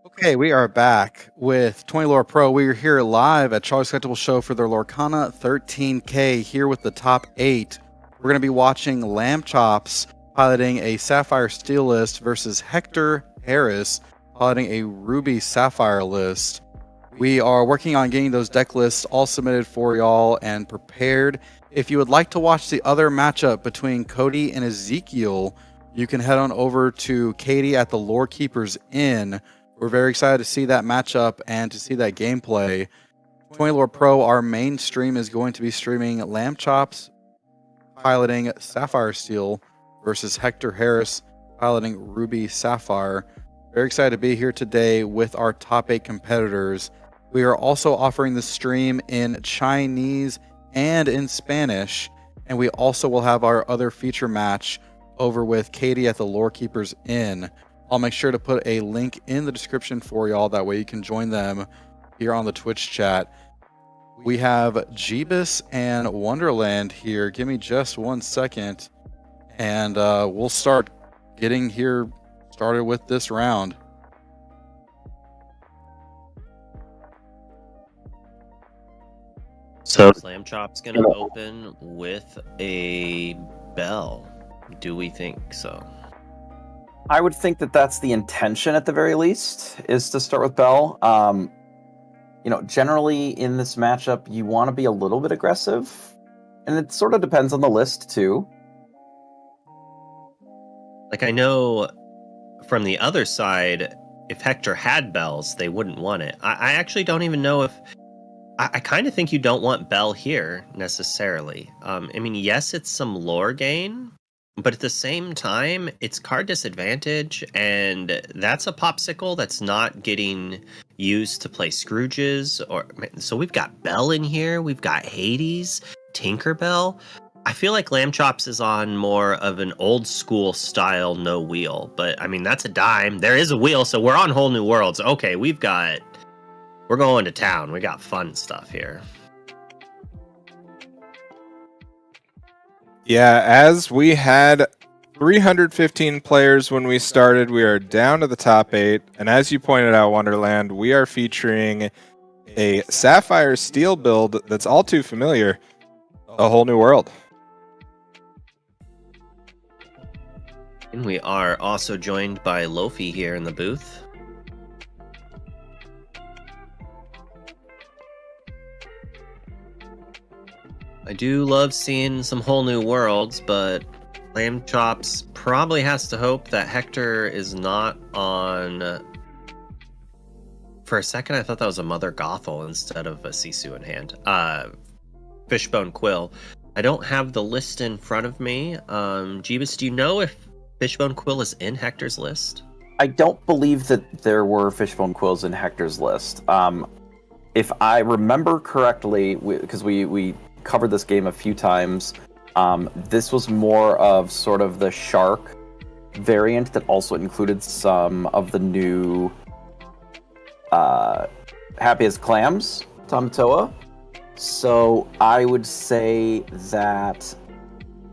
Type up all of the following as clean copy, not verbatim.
Okay, we are back with 20 Lore Pro. We are here live at Charlie's Collectible Show for their Lorcana 13K here with the top 8. We're going to be watching LAMCHOPs piloting a Sapphire Steel list versus Hector Heras piloting a Ruby Sapphire list. We are working on getting those deck lists all submitted for y'all and prepared. If you would like to watch the other matchup between Cody and Ezekiel, you can head on over to Katie at the Lorekeeper's Inn. We're very excited to see that matchup and to see that gameplay. 20 Lore Pro, our main stream is going to be streaming LAMCHOPs piloting Sapphire Steel versus Hector Heras piloting Ruby Sapphire. Very excited to be here today with our top 8 competitors. We are also offering the stream in Chinese and in Spanish, and we also will have our other feature match over with Katie at the Lorekeeper's Inn. I'll make sure to put a link in the description for y'all. That way you can join them here on the Twitch chat. We have Jebas and Wonderland here. Give me just 1 second, and we'll start getting here started with this round. So LAMCHOP's going to open with a bell. Do we think so? I would think that that's the intention at the very least, is to start with Bell. Generally in this matchup, you want to be a little bit aggressive, and it sort of depends on the list too. Like, I know from the other side, if Hector had bells, they wouldn't want it. I actually don't even know if... I kind of think you don't want Bell here, necessarily. Yes, it's some lore gain, but at the same time, it's card disadvantage, and that's a popsicle that's not getting used to play Scrooges. So we've got Bell in here, we've got Hades, Tinkerbell. I feel like LAMCHOPs is on more of an old school style no wheel, but that's a dime. There is a wheel, so we're on whole new worlds. Okay, we're going to town. We got fun stuff here. Yeah, as we had 315 players when we started, we are down to the top 8. And as you pointed out, Wonderland, we are featuring a Sapphire Steel build that's all too familiar. A whole new world. And we are also joined by Loafy here in the booth. I do love seeing some whole new worlds, but LAMCHOPs probably has to hope that Hector is not on... For a second, I thought that was a Mother Gothel instead of a Sisu in hand. Fishbone Quill. I don't have the list in front of me. Jebas, do you know if Fishbone Quill is in Hector's list? I don't believe that there were Fishbone Quills in Hector's list. If I remember correctly, because we covered this game a few times, this was more of sort of the shark variant that also included some of the new Happy as Clams, Tamatoa. So I would say that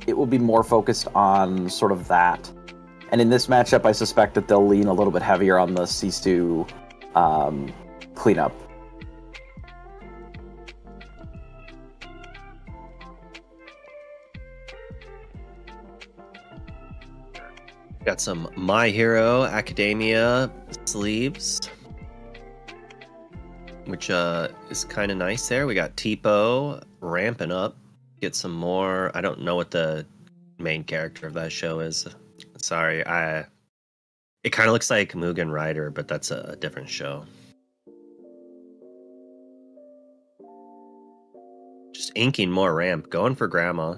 it will be more focused on sort of that. And in this matchup, I suspect that they'll lean a little bit heavier on the Sisu cleanup. Got some My Hero Academia sleeves, which is kind of nice there. We got Tipo ramping up. Get some more. I don't know what the main character of that show is. Sorry, it kind of looks like Mugen Rider, but that's a different show. Just inking more ramp, going for Grandma,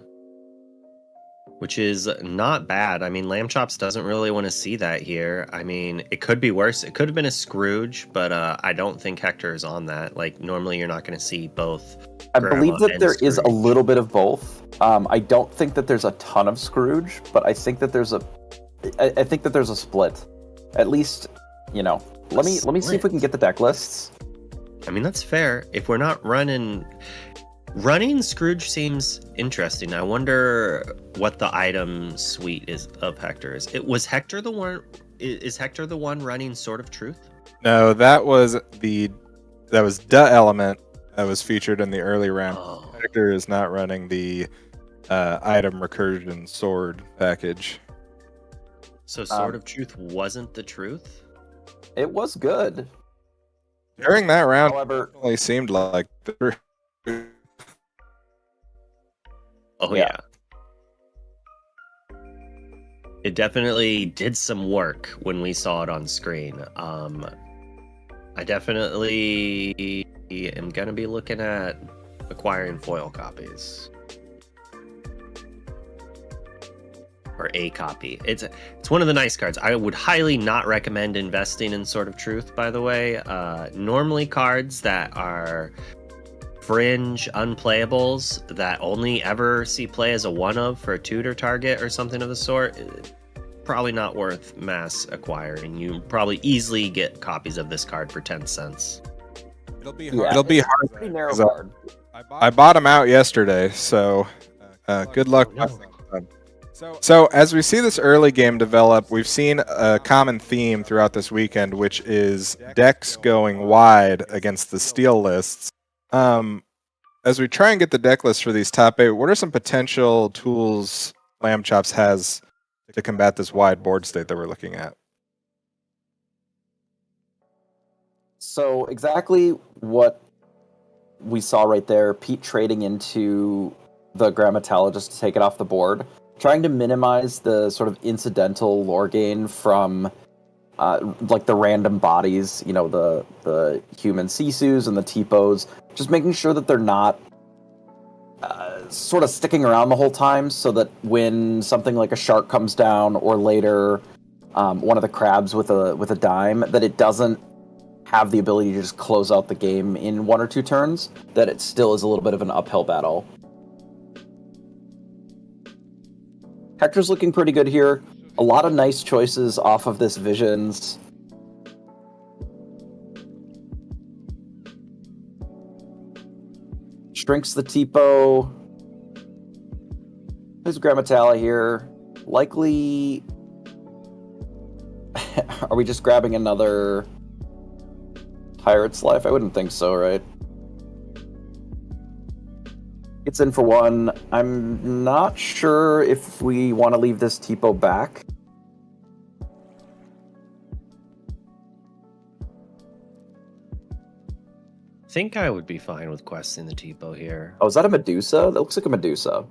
which is not bad. LAMCHOPs doesn't really want to see that here. It could be worse. It could have been a Scrooge, but I don't think Hector is on that. Like, normally you're not going to see both. I believe that there is a little bit of both. I don't think that there's a ton of Scrooge, but I think that there's a split. At least, let me see if we can get the deck lists. That's fair. If we're not running Scrooge seems interesting. I wonder what the item suite is of Hector's. Was Hector the one? Is Hector the one running Sword of Truth? No, that was the element that was featured in the early round. Oh. Hector is not running the item recursion sword package. So Sword of Truth wasn't the truth? It was good. During that round, However, it definitely seemed like the truth. Oh Yeah. yeah. It definitely did some work when we saw it on screen. I definitely am gonna be looking at acquiring foil copies. Or a copy. It's one of the nice cards. I would highly not recommend investing in Sword of Truth, by the way. Normally cards that are fringe unplayables that only ever see play as a one of for a tutor target or something of the sort, probably not worth mass acquiring. You probably easily get copies of this card for 10 cents. It'll be Yeah, hard. it's a pretty narrow card. I bought them out yesterday, so good luck. No. So as we see this early game develop, we've seen a common theme throughout this weekend, which is decks going wide against the steel lists. As we try and get the deck list for these top 8, what are some potential tools LAMCHOPs has to combat this wide board state that we're looking at? So exactly what we saw right there, Pete trading into the Grammatologist to take it off the board, trying to minimize the sort of incidental lore gain from like the random bodies, you know, the human Sisus and the Tipos, just making sure that they're not sort of sticking around the whole time, so that when something like a shark comes down, or later one of the crabs with a dime, that it doesn't have the ability to just close out the game in 1 or 2 turns, that it still is a little bit of an uphill battle. Hector's looking pretty good here. A lot of nice choices off of this Visions. Shrinks the Tipo. There's Grammatala here. Likely... Are we just grabbing another Pirate's Life? I wouldn't think so, right? It's in for 1. I'm not sure if we want to leave this Tipo back. I think I would be fine with questing the Tipo here. Oh, is that a Medusa? That looks like a Medusa.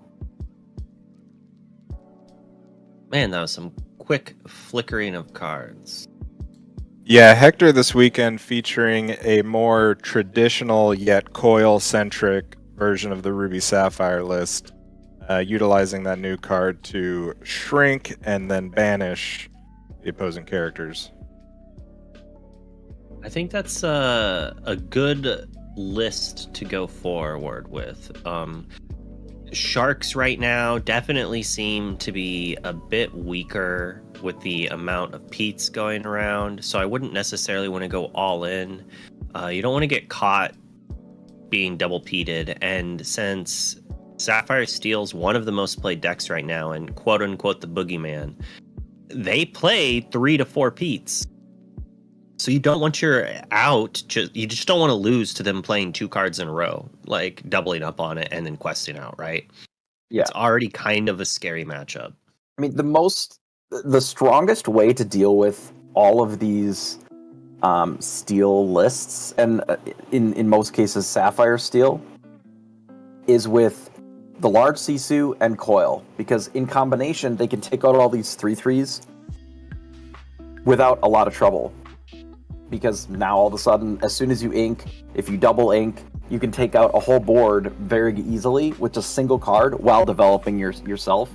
Man, that was some quick flickering of cards. Yeah, Hector this weekend featuring a more traditional yet coil-centric version of the Ruby Sapphire list, utilizing that new card to shrink and then banish the opposing characters. I think that's a good list to go forward with. Sharks right now definitely seem to be a bit weaker with the amount of Peats going around, so I wouldn't necessarily want to go all in. You don't want to get caught being double peated, and since Sapphire Steel's one of the most played decks right now, and quote unquote the boogeyman, they play 3 to 4 Peats. So you don't want your out, you just don't want to lose to them playing 2 cards in a row, like doubling up on it and then questing out, right? Yeah. It's already kind of a scary matchup. I mean, the strongest way to deal with all of these steel lists, and in most cases Sapphire Steel, is with the large Sisu and Coil, because in combination they can take out all these 3/3s without a lot of trouble. Because now all of a sudden, as soon as you ink, if you double ink, you can take out a whole board very easily with just a single card while developing yourself.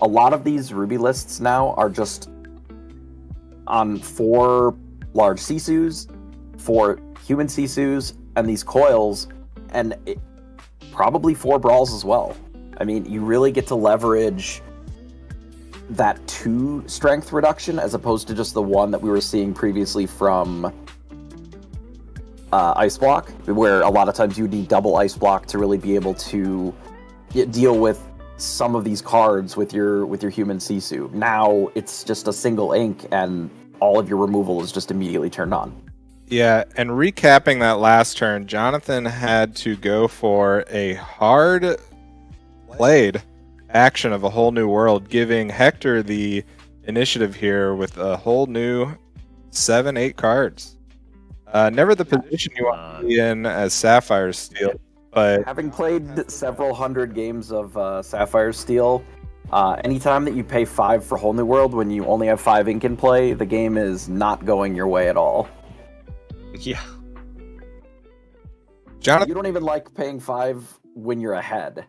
A lot of these Ruby lists now are just on 4 large Sisus, 4 human Sisus, and these coils, and probably 4 brawls as well. I mean, you really get to leverage that 2 strength reduction as opposed to just the 1 that we were seeing previously from Ice Block, where a lot of times you would need double Ice Block to really be able to deal with some of these cards with your human Sisu. Now it's just a single ink and all of your removal is just immediately turned on. Yeah, and recapping that last turn, Jonathan had to go for a hard played action of a whole new world, giving Hector the initiative here with a whole new 7-8 cards. Never the position you want to be in as Sapphire Steel, but having played several hundred games of Sapphire Steel, anytime that you pay 5 for Whole New World when you only have 5 ink in play, the game is not going your way at all. Yeah. Jonathan, You don't even like paying 5 when you're ahead.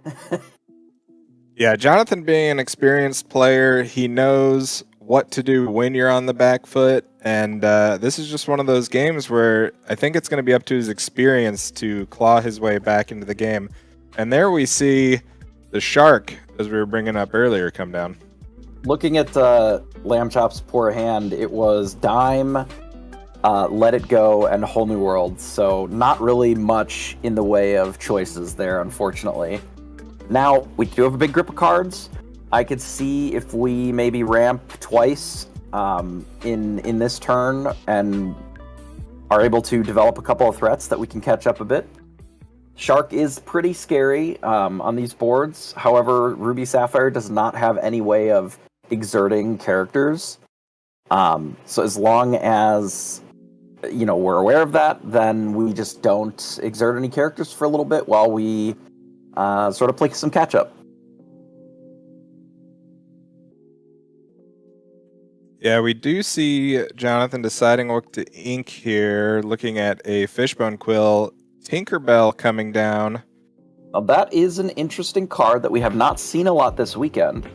yeah, Jonathan being an experienced player, he knows what to do when you're on the back foot, and this is just one of those games where I think it's going to be up to his experience to claw his way back into the game. And there we see the shark, as we were bringing up earlier, come down. Looking at LAMCHOP's poor hand, it was Dime, Let It Go, and Whole New World, so not really much in the way of choices there, unfortunately. Now, we do have a big grip of cards. I could see if we maybe ramp twice in this turn and are able to develop a couple of threats that we can catch up a bit. Shark is pretty scary on these boards. However, Ruby Sapphire does not have any way of exerting characters. So as long as we're aware of that, then we just don't exert any characters for a little bit while we sort of play some catch up. Yeah, we do see Jonathan deciding what to ink here, looking at a Fishbone Quill, Tinkerbell coming down. Now that is an interesting card that we have not seen a lot this weekend.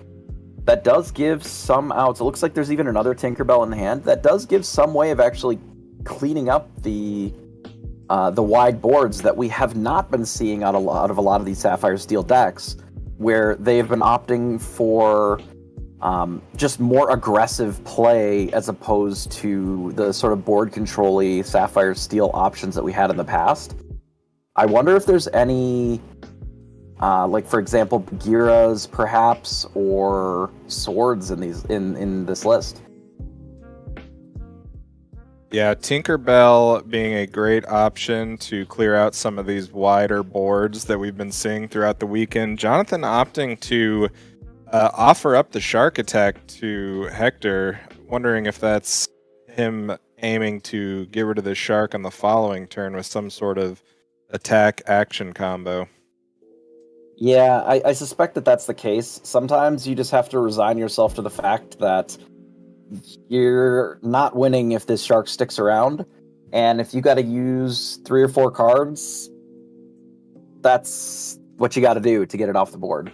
That does give some outs. It looks like there's even another Tinkerbell in hand. That does give some way of actually cleaning up the wide boards that we have not been seeing out of a lot of these Sapphire Steel decks, where they have been opting for just more aggressive play as opposed to the sort of board control-y Sapphire Steel options that we had in the past. I wonder if there's any, like for example, Bagheeras perhaps, or swords in this list. Yeah, Tinkerbell being a great option to clear out some of these wider boards that we've been seeing throughout the weekend. Jonathan opting to offer up the shark attack to Hector, wondering if that's him aiming to get rid of the shark on the following turn with some sort of attack action combo. Yeah, I suspect that that's the case. Sometimes you just have to resign yourself to the fact that you're not winning if this shark sticks around, and if you got to use 3 or 4 cards, that's what you got to do to get it off the board.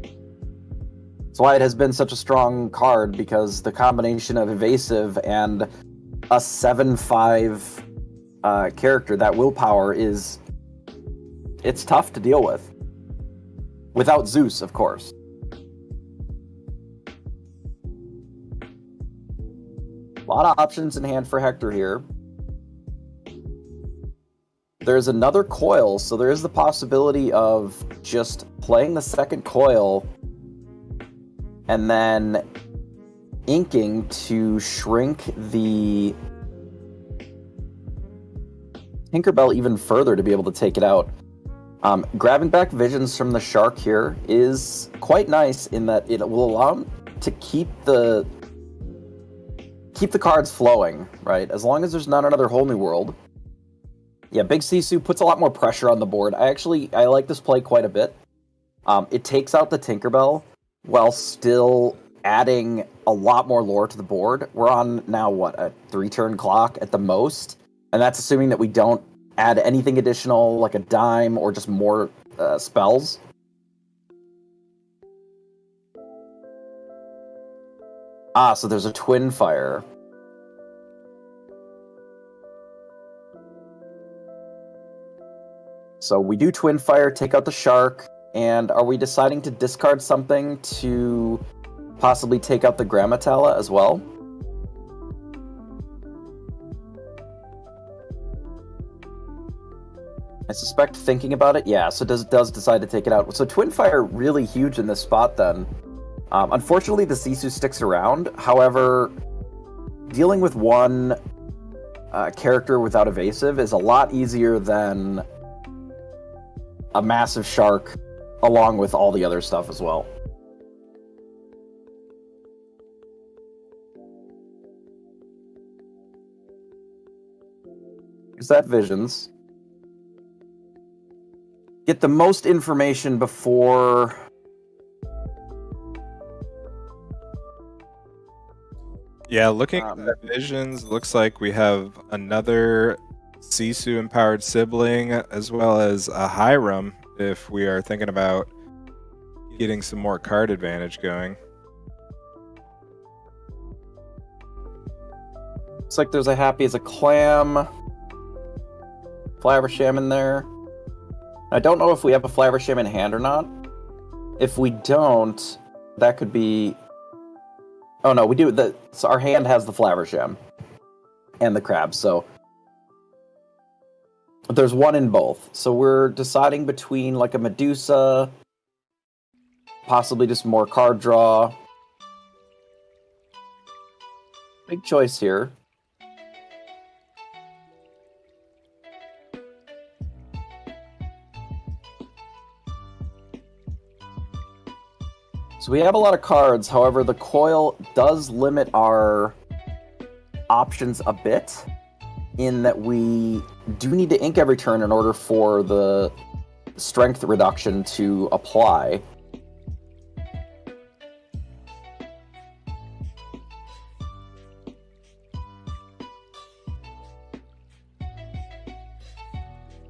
That's why it has been such a strong card, because the combination of evasive and a 7/5 character, that willpower it's tough to deal with. Without Zeus, of course. A lot of options in hand for Hector here. There's another coil, so there is the possibility of just playing the second coil and then inking to shrink the Tinkerbell even further to be able to take it out. Grabbing back visions from the shark here is quite nice in that it will allow him to keep the cards flowing, right? As long as there's not another Whole New World. Yeah, Big Sisu puts a lot more pressure on the board. I like this play quite a bit. It takes out the Tinkerbell while still adding a lot more lore to the board. We're on now, a 3-turn clock at the most? And that's assuming that we don't add anything additional, like a dime or just more spells. So there's a Twin Fire. So we do Twin Fire, take out the shark, and are we deciding to discard something to possibly take out the Grammatella as well? I suspect thinking about it, yeah, so does decide to take it out. So Twin Fire really huge in this spot then. Unfortunately, the Sisu sticks around. However, dealing with one character without evasive is a lot easier than a massive shark, along with all the other stuff as well. Use that visions. Get the most information before... Yeah, looking at the visions, looks like we have another Sisu empowered sibling, as well as a Hiram, if we are thinking about getting some more card advantage going. Looks like there's a Happy as a Clam, Flaversham in there. I don't know if we have a Flaversham in hand or not. If we don't, that could be... Oh no, we do. So our hand has the Flaversham and the crab, so there's one in both. So we're deciding between like a Medusa, possibly just more card draw. Big choice here. So we have a lot of cards, however, the coil does limit our options a bit, in that we do need to ink every turn in order for the strength reduction to apply.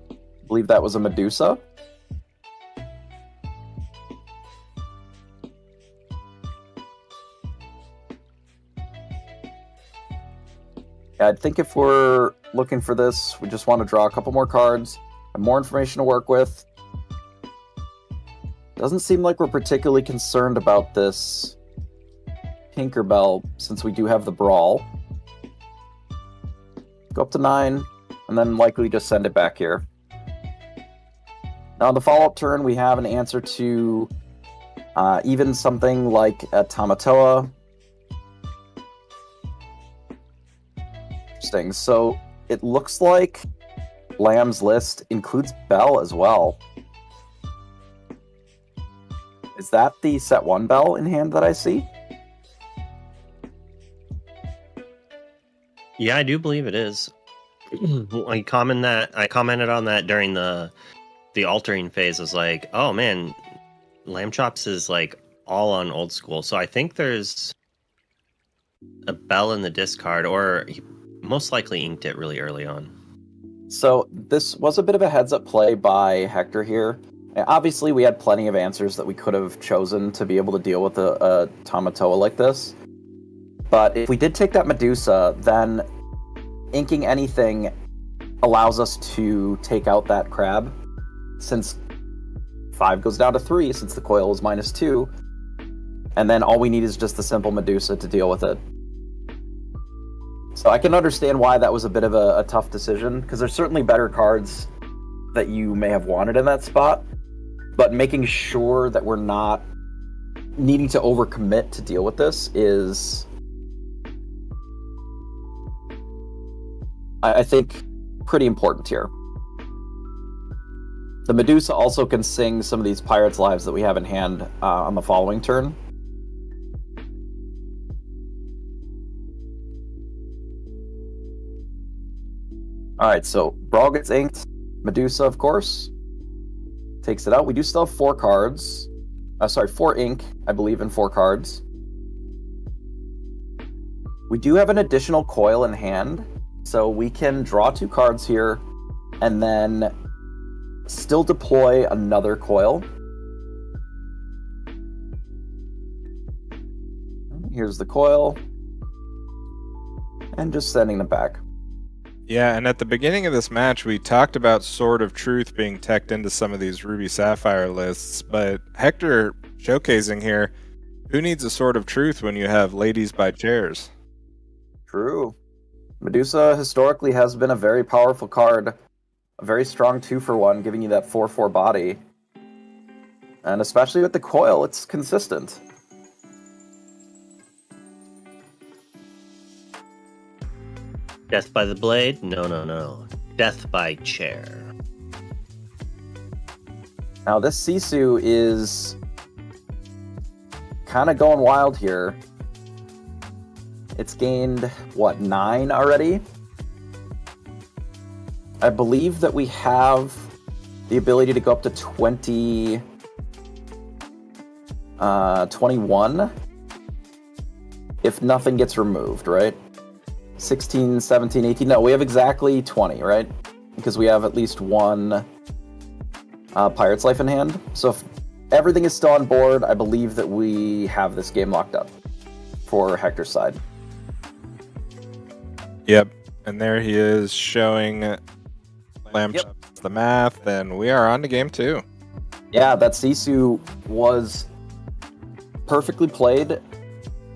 I believe that was a Medusa. I think if we're looking for this, we just want to draw a couple more cards, have more information to work with. Doesn't seem like we're particularly concerned about this Tinkerbell, since we do have the Brawl. Go up to 9, and then likely just send it back here. Now on the follow-up turn, we have an answer to even something like a Tamatoa. Interesting. So it looks like Lamb's list includes Bell as well. Is that the set 1 Bell in hand that I see? Yeah, I do believe it is. I commented on that during the altering phase. Was like, oh man, LAMCHOPs is like all on old school. So I think there's a Bell in the discard, or he most likely inked it really early on. So this was a bit of a heads-up play by Hector here. Obviously, we had plenty of answers that we could have chosen to be able to deal with a Tamatoa like this. But if we did take that Medusa, then inking anything allows us to take out that crab, since 5 goes down to 3, since the coil is -2. And then all we need is just the simple Medusa to deal with it. So I can understand why that was a bit of a tough decision, because there's certainly better cards that you may have wanted in that spot, but making sure that we're not needing to overcommit to deal with this is, I think, pretty important here. The Medusa also can sing some of these Pirates' Lives that we have in hand on the following turn. Alright, so Brawl gets inked. Medusa, of course, takes it out. We do still have 4 cards. 4 ink, I believe, in 4 cards. We do have an additional coil in hand, so we can draw 2 cards here and then still deploy another coil. Here's the coil. And just sending them back. Yeah, and at the beginning of this match, we talked about Sword of Truth being teched into some of these Ruby Sapphire lists, but Hector showcasing here, who needs a Sword of Truth when you have Ladies by Chairs? True. Medusa historically has been a very powerful card, a very strong 2-for-1, giving you that 4/4 body. And especially with the coil, it's consistent. Death by the blade? No. Death by chair. Now this Sisu is kind of going wild here. It's gained, what, 9 already? I believe that we have the ability to go up to 21 if nothing gets removed, right? 16, 17, 18. No, we have exactly 20, right? Because we have at least one Pirate's Life in hand. So if everything is still on board, I believe that we have this game locked up for Hector's side. Yep. And there he is showing LAMCHOP the math, and we are on to game 2. Yeah, that Sisu was perfectly played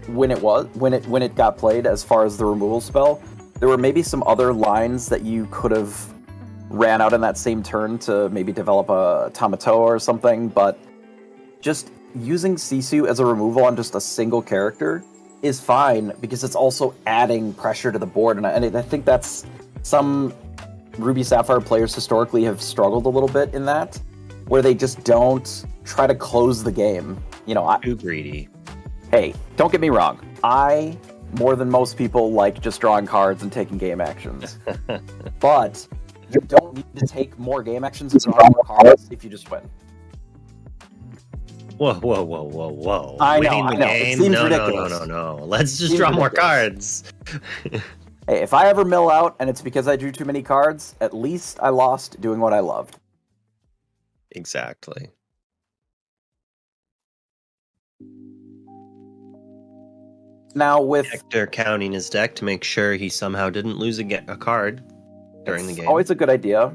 when it got played as far as the removal spell. There were maybe some other lines that you could have ran out in that same turn to maybe develop a Tamatoa or something, but just using Sisu as a removal on just a single character is fine because it's also adding pressure to the board, and I think that's some Ruby Sapphire players historically have struggled a little bit in that, where they just don't try to close the game. You know, Too greedy. Hey, don't get me wrong. I, more than most people, like just drawing cards and taking game actions. But you don't need to take more game actions and draw more cards if you just win. Whoa. I Winning know. the It game? seems No. ridiculous. Let's just Seems draw more ridiculous. cards. Hey, if I ever mill out and it's because I drew too many cards, at least I lost doing what I loved. Exactly. Now with Hector counting his deck to make sure he somehow didn't lose a card during the it's game. always a good idea.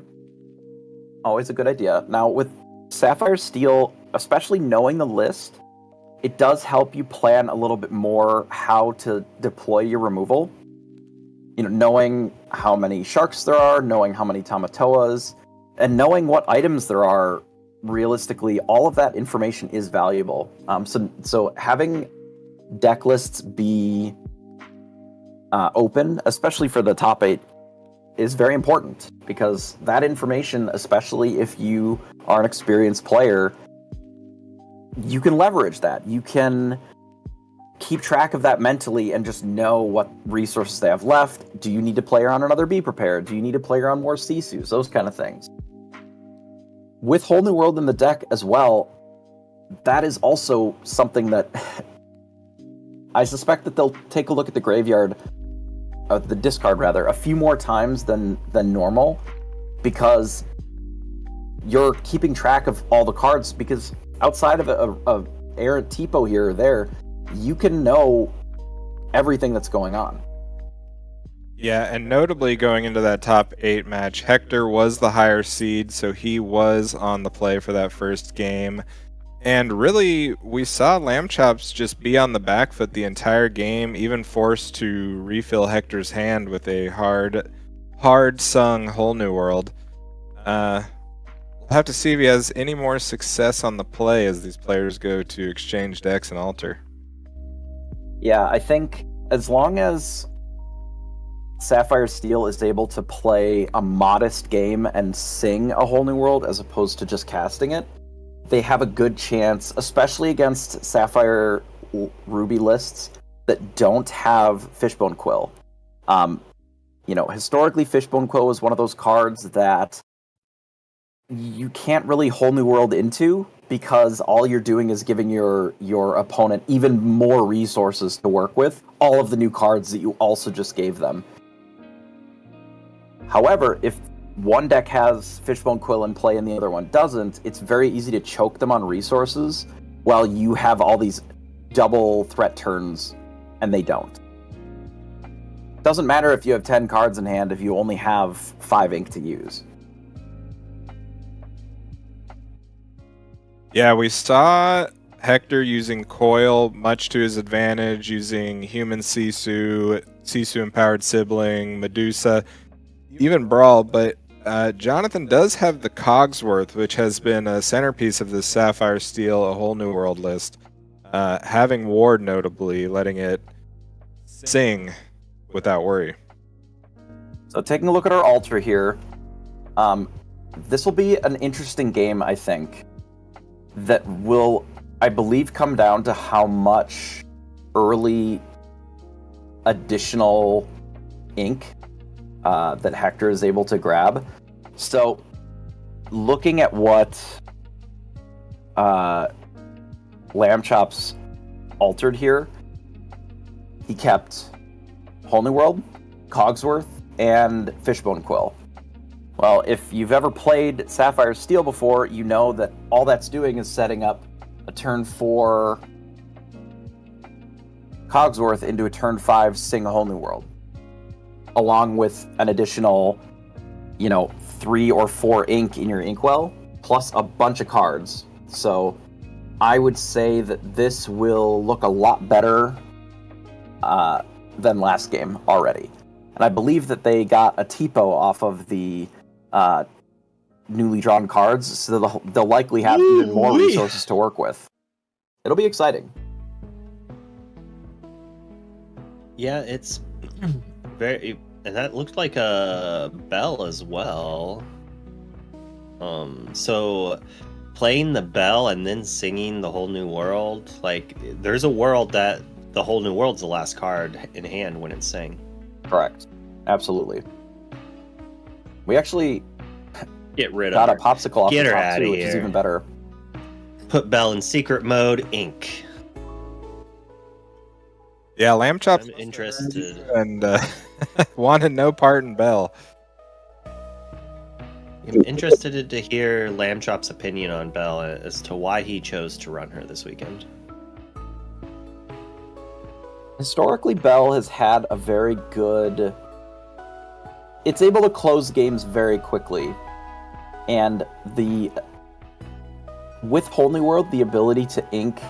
Always a good idea. Now with Sapphire Steel, especially knowing the list, it does help you plan a little bit more how to deploy your removal. You know, knowing how many sharks there are, knowing how many Tamatoas, and knowing what items there are, realistically, all of that information is valuable. So having deck lists be open, especially for the top 8, is very important, because that information, especially if you are an experienced player, you can leverage that. You can keep track of that mentally and just know what resources they have left. Do you need to play around another Be Prepared? Do you need to play around more Sisus? Those kind of things. With Whole New World in the deck as well, that is also something that I suspect that they'll take a look at the graveyard, the discard rather, a few more times than normal, because you're keeping track of all the cards, because outside of a errant Tipo here or there, you can know everything that's going on. Yeah, and notably going into that top 8 match, Hector was the higher seed, so he was on the play for that first game. And really, we saw LAMCHOPs just be on the back foot the entire game, even forced to refill Hector's hand with a hard-sung Whole New World. We'll have to see if he has any more success on the play as these players go to exchange decks and alter. Yeah, I think as long as Sapphire Steel is able to play a modest game and sing a Whole New World as opposed to just casting it, they have a good chance, especially against Sapphire Ruby lists that don't have Fishbone Quill. Historically, Fishbone Quill was one of those cards that you can't really Whole New World into, because all you're doing is giving your opponent even more resources to work with, all of the new cards that you also just gave them. However, if one deck has Fishbone Quill in play and the other one doesn't, it's very easy to choke them on resources while you have all these double threat turns and they don't. Doesn't matter if you have 10 cards in hand if you only have 5 ink to use. Yeah, we saw Hector using Coil much to his advantage, using Human Sisu, Sisu-empowered Sibling, Medusa, even Brawl, but Jonathan does have the Cogsworth, which has been a centerpiece of this Sapphire Steel, a Whole New World list, having Ward notably, letting it sing without worry. So taking a look at our altar here, this will be an interesting game, I think, that will, I believe, come down to how much early additional ink that Hector is able to grab. So looking at what LAMCHOP's altered here, he kept Whole New World, Cogsworth, and Fishbone Quill. Well, if you've ever played Sapphire Steel before, you know that all that's doing is setting up a turn 4 Cogsworth into a turn 5 Sing Whole New World, along with an additional, 3 or 4 ink in your inkwell, plus a bunch of cards. So I would say that this will look a lot better than last game already. And I believe that they got a TPO off of the newly drawn cards, so they'll likely have even more resources to work with. It'll be exciting. Yeah, it's very... And that looked like a bell as well. So playing the bell and then singing the Whole New World, like, there's a world that the Whole New World's the last card in hand when it's sang. Correct. Absolutely. We actually Get rid got of a popsicle off Get the her top outta too, which is here. even better. Put Bell in secret mode, ink. Yeah, LAMCHOP I'm interested. and wanted no part in Bell. I'm interested to hear LAMCHOP's opinion on Bell as to why he chose to run her this weekend. Historically, Bell has had a very good... It's able to close games very quickly. And with Whole New World, the ability to ink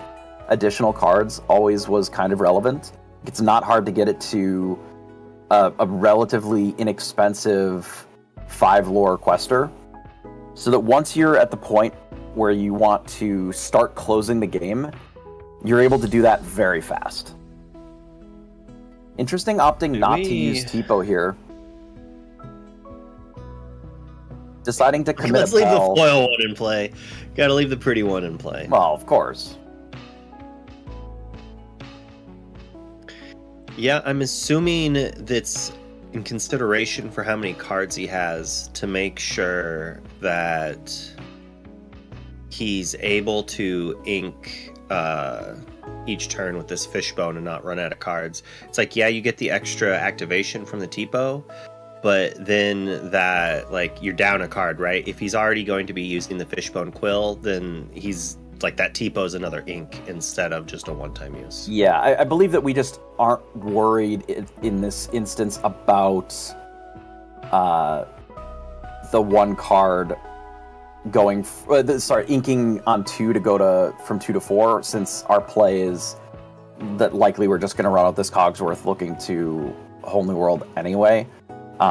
additional cards always was kind of relevant. It's not hard to get it to a relatively inexpensive 5 lore quester. So that once you're at the point where you want to start closing the game, you're able to do that very fast. Interesting opting not to use TPO here. Deciding to commit Let's leave the Bell. foil one in play. Gotta leave the pretty one in play. Well, of course. Yeah, I'm assuming that's in consideration for how many cards he has to make sure that he's able to ink each turn with this fishbone and not run out of cards. It's like, yeah, you get the extra activation from the TPO, but then that, like, you're down a card, right? If he's already going to be using the fishbone quill, then he's like, that TPO is another ink instead of just a one-time use. Yeah, I believe that we just aren't worried in this instance about the one card going, inking on 2 to go from 2 to 4, since our play is that likely we're just going to run out this Cogsworth looking to Whole New World anyway.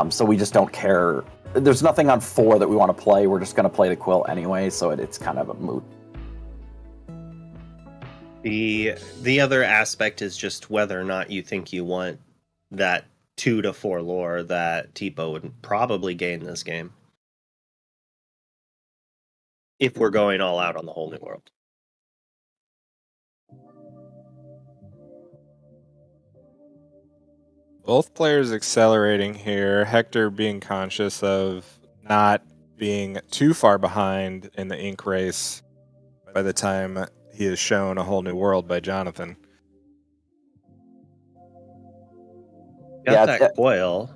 So we just don't care. There's nothing on 4 that we want to play. We're just going to play the Quill anyway, so it's kind of a moot. The other aspect is just whether or not you think you want that 2 to 4 lore that TPO would probably gain this game. If we're going all out on the Whole New World. Both players accelerating here. Hector being conscious of not being too far behind in the ink race by the time he is shown a Whole New World by Jonathan. Got that coil.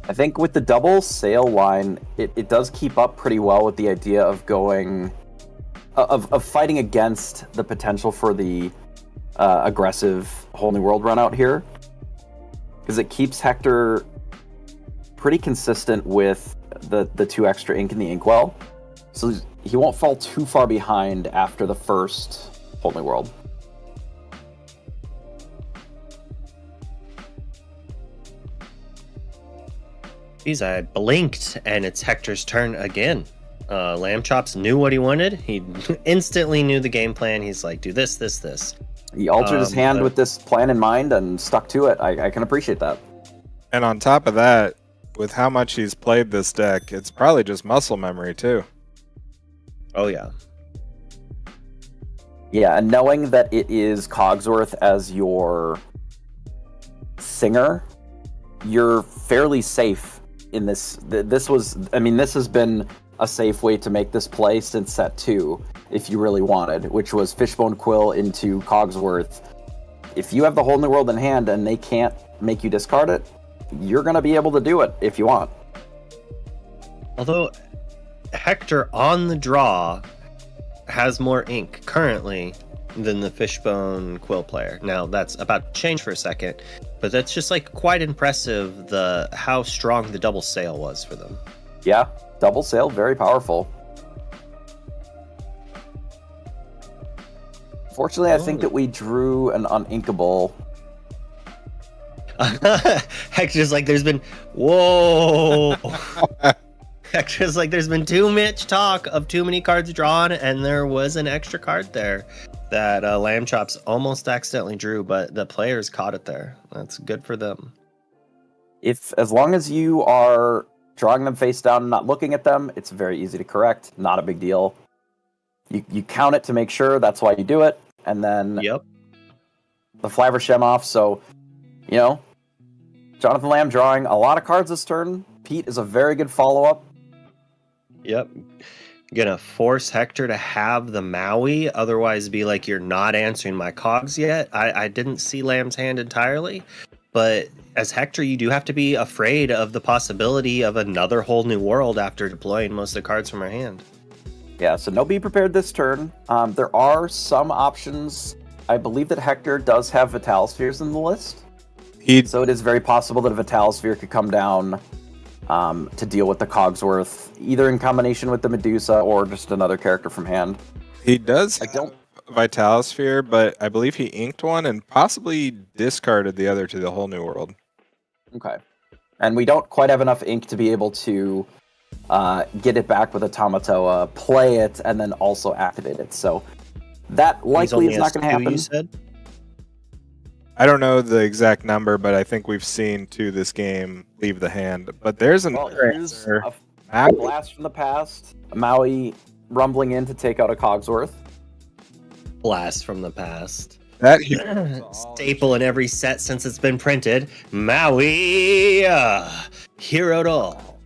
I think with the double sail line, it does keep up pretty well with the idea of going... of fighting against the potential for the aggressive Whole New World run out here. Because it keeps Hector pretty consistent with the 2 extra ink in the inkwell. So he won't fall too far behind after the first Whole New World. Geez, I blinked and it's Hector's turn again. LAMCHOPs knew what he wanted. He instantly knew the game plan. He's like, do this. He altered his hand with this plan in mind and stuck to it. I can appreciate that. And on top of that, with how much he's played this deck, it's probably just muscle memory too. Oh yeah. Yeah, and knowing that it is Cogsworth as your singer, you're fairly safe in this. This has been a safe way to make this play since set 2, if you really wanted, which was Fishbone Quill into Cogsworth. If you have the whole new world in hand and they can't make you discard it, you're going to be able to do it if you want. Although Hector on the draw has more ink currently than the Fishbone Quill player. Now that's about to change for a second, but that's just like quite impressive how strong the double sail was for them. Yeah, double sail, very powerful. Fortunately, I think that we drew an uninkable. Hector's like, there's been whoa. Hector's like, there's been too much talk of too many cards drawn, and there was an extra card there that LAMCHOPs almost accidentally drew, but the players caught it there. That's good for them. As long as you are drawing them face down and not looking at them, it's very easy to correct. Not a big deal. You count it to make sure. That's why you do it, and then the Flavershem off. So, Jonathan Lamb drawing a lot of cards this turn. Pete is a very good follow-up. Yep. Gonna force Hector to have the Maui, otherwise be like, you're not answering my cogs yet. I didn't see Lamb's hand entirely, but as Hector, you do have to be afraid of the possibility of another whole new world after deploying most of the cards from our hand. Yeah, so no Be Prepared this turn. There are some options. I believe that Hector does have Vitalispheres in the list. So it is very possible that a Vitalisphere could come down to deal with the Cogsworth, either in combination with the Medusa or just another character from hand. He does have Vitalisphere, but I believe he inked one and possibly discarded the other to the whole new world. Okay. And we don't quite have enough ink to be able to get it back with a Tamatoa, play it, and then also activate it. So that likely is not going to happen. You said? I don't know the exact number, but I think we've seen 2 this game leave the hand. But there's another answer. A blast from the past. Maui rumbling in to take out a Cogsworth. Blast from the past. That staple in every set since it's been printed. Maui, hero it all.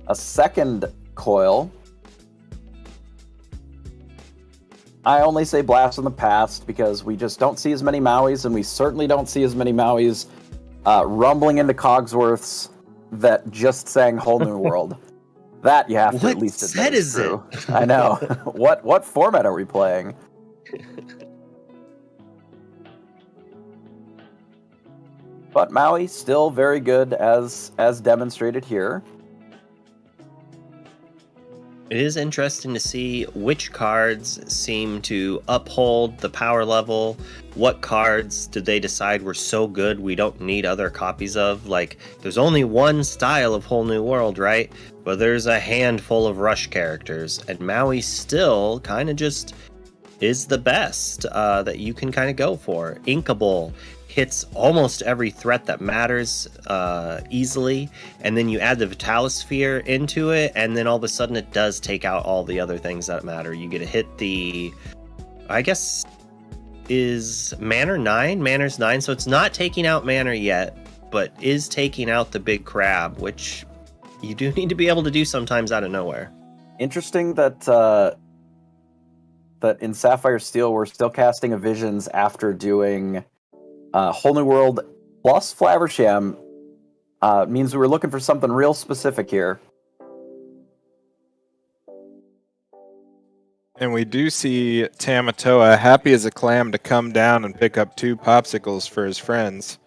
A second coil. I only say blast from the past because we just don't see as many Mauis, and we certainly don't see as many Mauis rumbling into Cogsworths that just sang Whole New World. That you have to at least admit. What set is it? I know. What format are we playing? But Maui still very good as demonstrated here. It is interesting to see which cards seem to uphold the power level. What cards did they decide were so good we don't need other copies of? Like, there's only one style of Whole New World, right? But there's a handful of Rush characters, and Maui still kind of just is the best that you can kind of go for. Inkable hits almost every threat that matters easily, and then you add the Vitalisphere into it, and then all of a sudden it does take out all the other things that matter. You get to hit the, I guess, is Manor 9? Manor's 9, so it's not taking out Manor yet, but is taking out the big crab, which you do need to be able to do sometimes out of nowhere. Interesting that that in Sapphire Steel we're still casting a Visions after doing Whole New World plus Flaversham. Means we were looking for something real specific here. And we do see Tamatoa happy as a clam to come down and pick up 2 popsicles for his friends.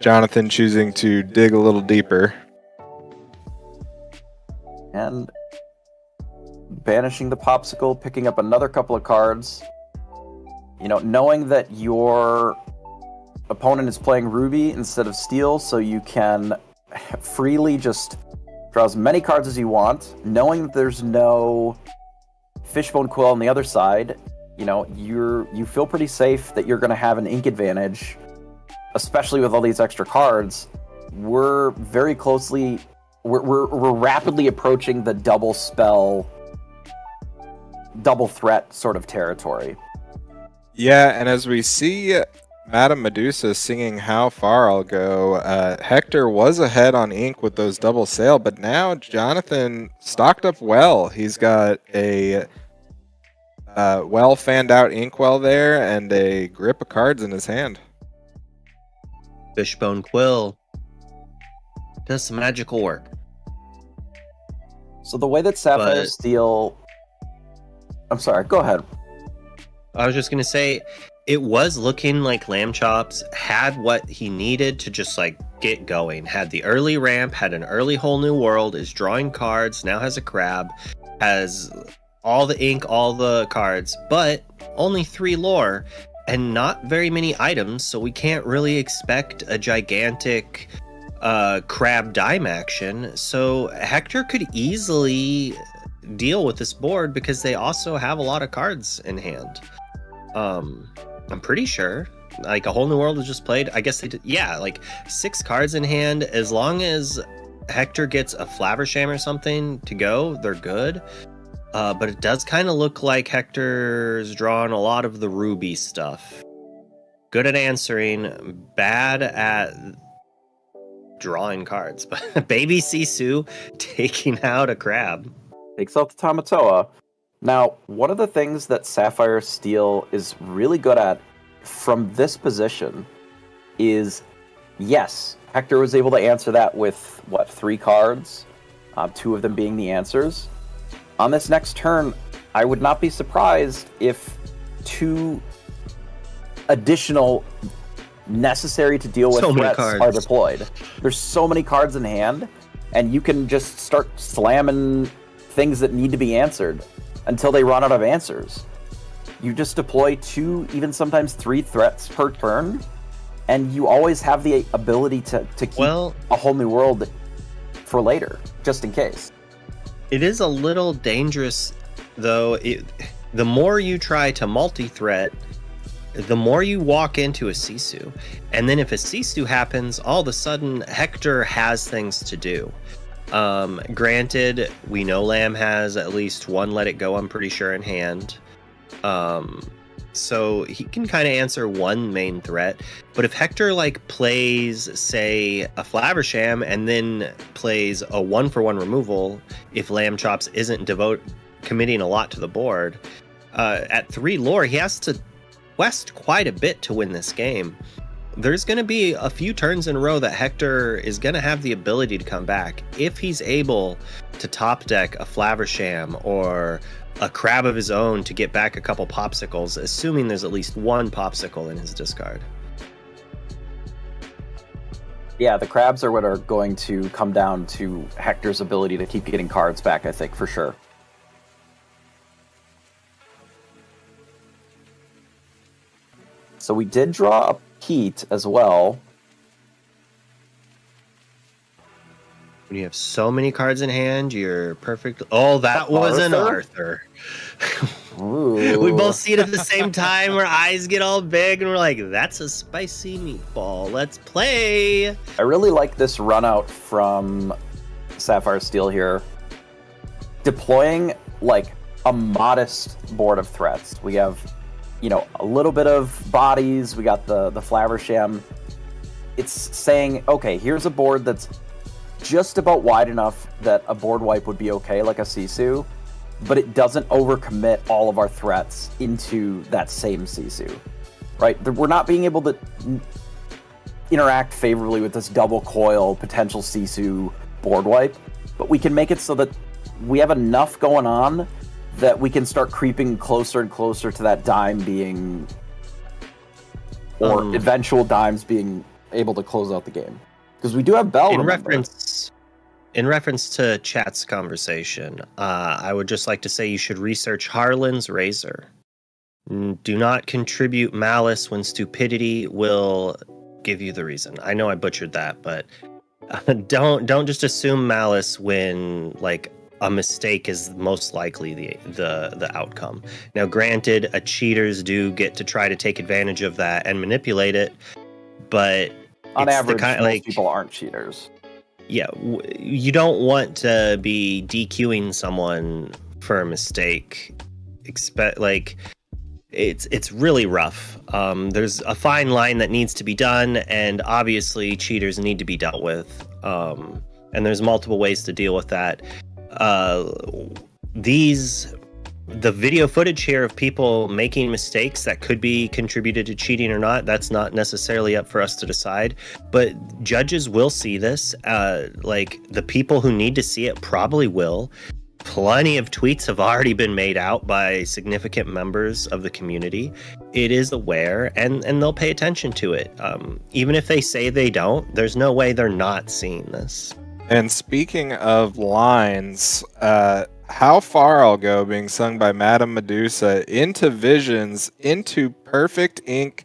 Jonathan choosing to dig a little deeper. And banishing the popsicle, picking up another couple of cards. You know, knowing that your opponent is playing Ruby instead of Steel, so you can freely just draw as many cards as you want. Knowing that there's no Fishbone Quill on the other side, you know, you feel pretty safe that you're going to have an ink advantage especially with all these extra cards, we're very closely, we're rapidly approaching the double spell, double threat sort of territory. Yeah, and as we see Madame Medusa singing How Far I'll Go, Hector was ahead on Ink with those double sail, but now Jonathan stocked up well. He's got a well fanned out inkwell there and a grip of cards in his hand. Fishbone Quill does some magical work. So the way that Sapphire Steel... I'm sorry, go ahead. I was just going to say, it was looking like LAMCHOPs had what he needed to just like get going. Had the early ramp, had an early whole new world, is drawing cards, now has a crab, has all the ink, all the cards, but only 3 lore and not very many items, so we can't really expect a gigantic crab dime action. So Hector could easily deal with this board because they also have a lot of cards in hand. I'm pretty sure like a whole new world was just played. I guess they did, yeah, like 6 cards in hand. As long as Hector gets a Flaversham or something to go, they're good. But it does kind of look like Hector's drawn a lot of the Ruby stuff. Good at answering, bad at drawing cards. But Baby Sisu taking out a crab. Takes out the Tamatoa. Now, one of the things that Sapphire Steel is really good at from this position is, yes, Hector was able to answer that with, 3 cards? 2 of them being the answers. On this next turn, I would not be surprised if 2 additional necessary to deal with threats are deployed. There's so many cards in hand, and you can just start slamming things that need to be answered until they run out of answers. You just deploy 2, even sometimes 3 threats per turn, and you always have the ability to keep a whole new world for later, just in case. It is a little dangerous, though. The more you try to multi-threat, the more you walk into a Sisu. And then if a Sisu happens, all of a sudden Hector has things to do. Granted, we know Lamb has at least 1 Let It Go, I'm pretty sure, in hand. So he can kind of answer 1 main threat. But if Hector plays, say, a Flaversham and then plays a 1-for-1 removal, if LAMCHOPs isn't committing a lot to the board, at 3 lore, he has to quest quite a bit to win this game. There's going to be a few turns in a row that Hector is going to have the ability to come back if he's able to top deck a Flaversham or a crab of his own to get back a couple popsicles, assuming there's at least 1 popsicle in his discard. Yeah, the crabs are what are going to come down to Hector's ability to keep getting cards back, I think, for sure. So we did draw a Pete as well. When you have so many cards in hand, you're perfect. Oh, that was an Arthur. We both see it at the same time. Our eyes get all big, and we're like, that's a spicy meatball. Let's play. I really like this run out from Sapphire Steel here. Deploying a modest board of threats. We have, a little bit of bodies. We got the Flaversham. It's saying, okay, here's a board that's just about wide enough that a board wipe would be okay, like a Sisu, but it doesn't overcommit all of our threats into that same Sisu, right? We're not being able to interact favorably with this double coil potential Sisu board wipe, but we can make it so that we have enough going on that we can start creeping closer and closer to that dime being, or eventual dimes being able to close out the game. Because we do have Bell. In reference to chat's conversation, I would just like to say you should research Harlan's Razor. Do not contribute malice when stupidity will give you the reason. I know I butchered that, but don't just assume malice when a mistake is most likely the outcome. Now, granted, cheaters do get to try to take advantage of that and manipulate it, but On it's average, the kind, most like, people aren't cheaters. yeah, you don't want to be DQing someone for a mistake. It's really rough. There's a fine line that needs to be done, and obviously cheaters need to be dealt with. And there's multiple ways to deal with that. The video footage here of people making mistakes that could be contributed to cheating or not, that's not necessarily up for us to decide. But judges will see this. Like, the people who need to see it probably will. Plenty of tweets have already been made out by significant members of the community. It is aware, and they'll pay attention to it. Even if they say they don't, there's no way they're not seeing this. And speaking of lines, How Far I'll Go, being sung by Madame Medusa, into Visions, into Perfect Ink,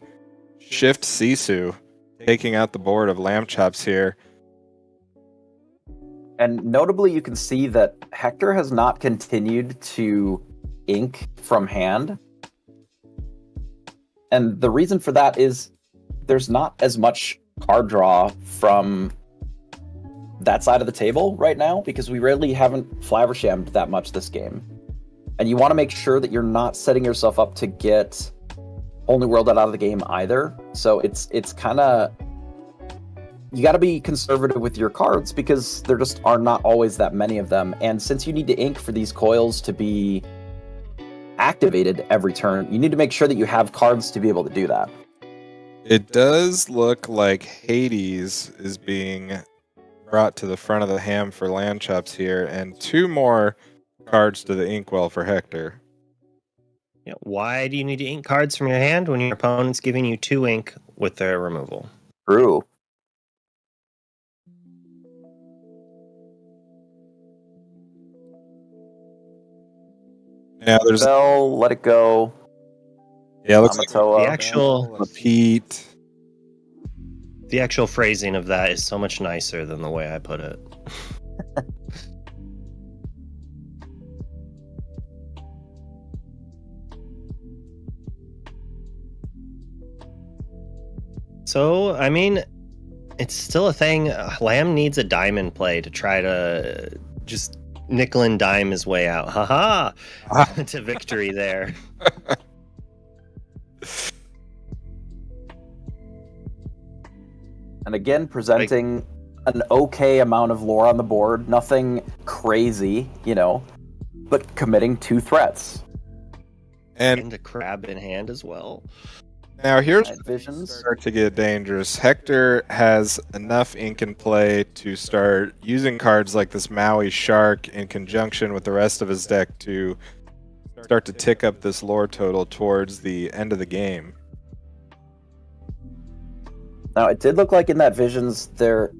Shift Sisu, taking out the board of LAMCHOPs here. And notably, you can see that Hector has not continued to ink from hand. And the reason for that is there's not as much card draw from that side of the table right now, because we really haven't flavershammed that much this game. And you want to make sure that you're not setting yourself up to get Only World out of the game either. So it's kind of, you got to be conservative with your cards, because there just are not always that many of them. And since you need to ink for these coils to be activated every turn, you need to make sure that you have cards to be able to do that. It does look like Hades is being brought to the front of the ham for LAMCHOPs here, and 2 more cards to the inkwell for Hector. Yeah, why do you need to ink cards from your hand when your opponent's giving you 2 ink with their removal? True. Yeah, there's Bell, Let It Go. yeah, looks like Amatoa. The actual phrasing of that is so much nicer than the way I put it. So, I mean, it's still a thing. Lamb needs a diamond play to try to just nickel and dime his way out. Haha! To victory there. And again, presenting an okay amount of lore on the board. Nothing crazy, but committing 2 threats. And a crab in hand as well. Now here's Night Visions. start to get dangerous. Hector has enough ink in play to start using cards like this Maui Shark in conjunction with the rest of his deck to start to tick up this lore total towards the end of the game. Now, it did look like in that Visions there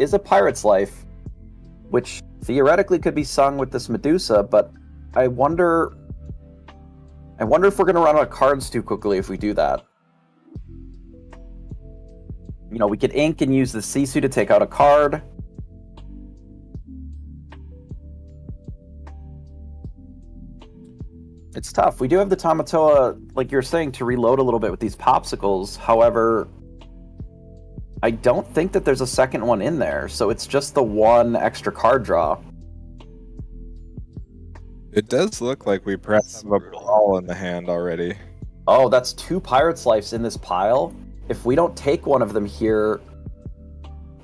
is a Pirate's Life, which theoretically could be sung with this Medusa, but I wonder if we're going to run out of cards too quickly if we do that. We could ink and use the Sisu to take out a card. It's tough. We do have the Tamatoa, like you're saying, to reload a little bit with these popsicles. However, I don't think that there's a second one in there, so it's just the 1 extra card draw. It does look like we perhaps have a brawl in the hand already. Oh, that's 2 Pirate's Lives in this pile. If we don't take one of them here,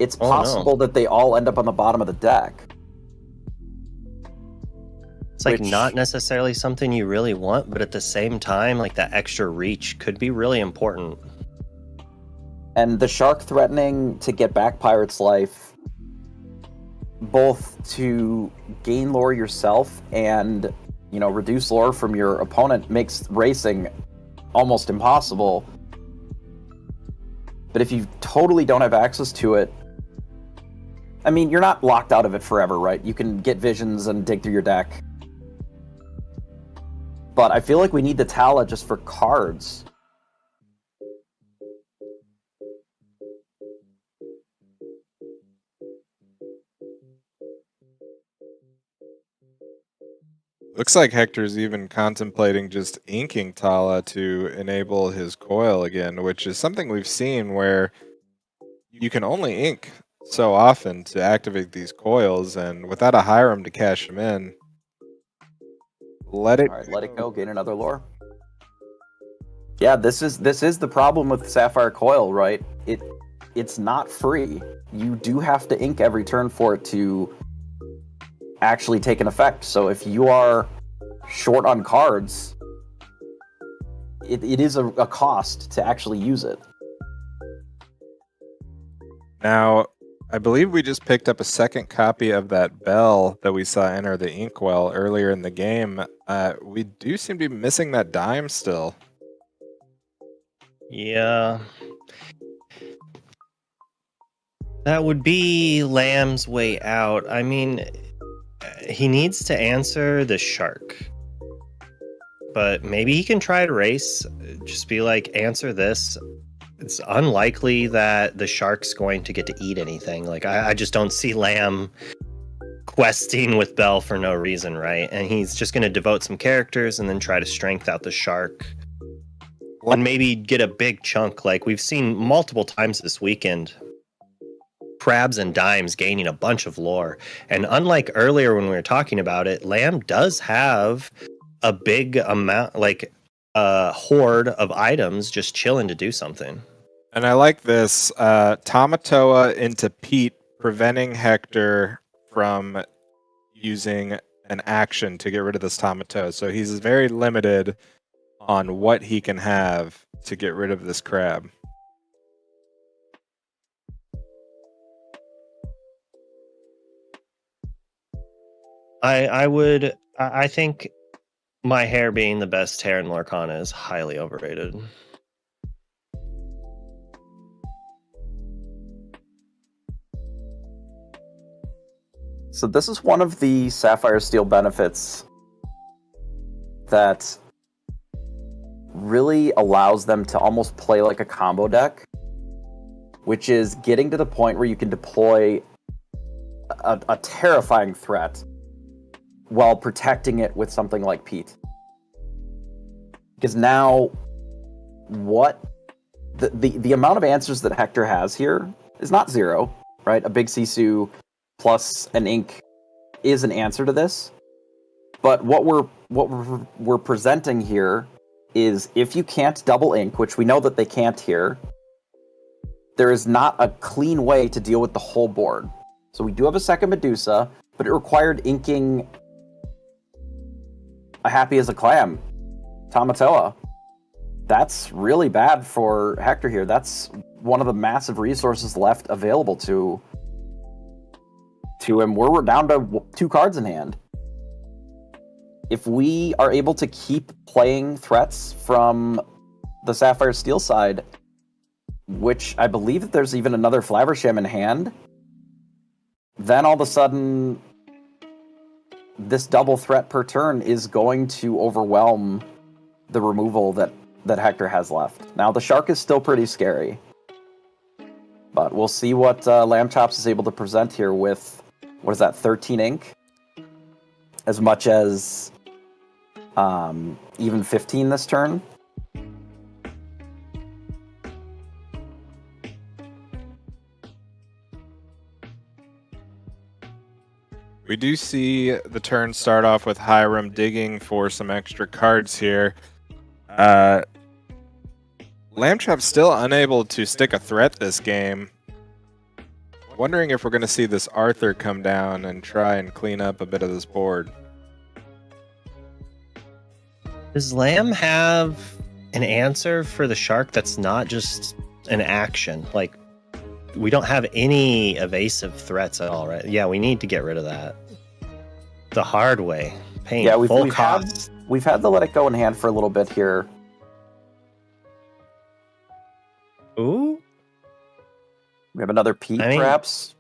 it's possible that they all end up on the bottom of the deck. It's like not necessarily something you really want, but at the same time, like that extra reach could be really important. And the Shark threatening to get back Pirate's Life, both to gain lore yourself and, reduce lore from your opponent, makes racing almost impossible. But if you totally don't have access to it, I mean, you're not locked out of it forever, right? You can get visions and dig through your deck. But I feel like we need the Tala just for cards. Looks like Hector's even contemplating just inking Tala to enable his coil again, which is something we've seen where you can only ink so often to activate these coils, and without a Hiram to cash them in, let it. All right, let it go. Gain another lore. Yeah, this is the problem with Sapphire Coil, right? It's not free. You do have to ink every turn for it to actually take an effect. So if you are short on cards, it is a cost to actually use it. Now, I believe we just picked up a second copy of that bell that we saw enter the inkwell earlier in the game. We do seem to be missing that dime still. Yeah. That would be Lamb's way out. I mean, he needs to answer the shark. But maybe he can try to race. Just be like, answer this. It's unlikely that the shark's going to get to eat anything. Like, I just don't see Lamb questing with Bell for no reason, right? And he's just going to devote some characters and then try to strength out the shark. And maybe get a big chunk. Like, we've seen multiple times this weekend. Crabs and dimes gaining a bunch of lore. And unlike earlier when we were talking about it, Lamb does have a big amount, like a horde of items just chilling to do something. And I like this Tamatoa into Pete, preventing Hector from using an action to get rid of this Tamatoa. So he's very limited on what he can have to get rid of this crab. I think my hair being the best hair in Lorcana is highly overrated. So this is one of the Sapphire Steel benefits that really allows them to almost play like a combo deck, which is getting to the point where you can deploy a terrifying threat while protecting it with something like Pete. Because now, what the amount of answers that Hector has here is not zero, right? A big Sisu plus an ink is an answer to this. But what we're presenting here is if you can't double ink, which we know that they can't here, there is not a clean way to deal with the whole board. So we do have a second Medusa, but it required inking a Happy as a Clam, Tamatoa. That's really bad for Hector here. That's one of the massive resources left available to him. We're down to 2 cards in hand. If we are able to keep playing threats from the Sapphire Steel side, which I believe that there's even another Flaversham in hand, then all of a sudden this double threat per turn is going to overwhelm the removal that Hector has left. Now, the shark is still pretty scary, but we'll see what LAMCHOP is able to present here with, what is that, 13 ink? As much as even 15 this turn. We do see the turn start off with Hiram digging for some extra cards here. LAMCHOP's still unable to stick a threat this game. Wondering if we're going to see this Arthur come down and try and clean up a bit of this board. Does Lamb have an answer for the shark that's not just an action? Like, we don't have any evasive threats at all, right? Yeah, we need to get rid of that. The hard way. Paying full cost. We've had the Let It Go in hand for a little bit here. Ooh. We have another Pete, perhaps,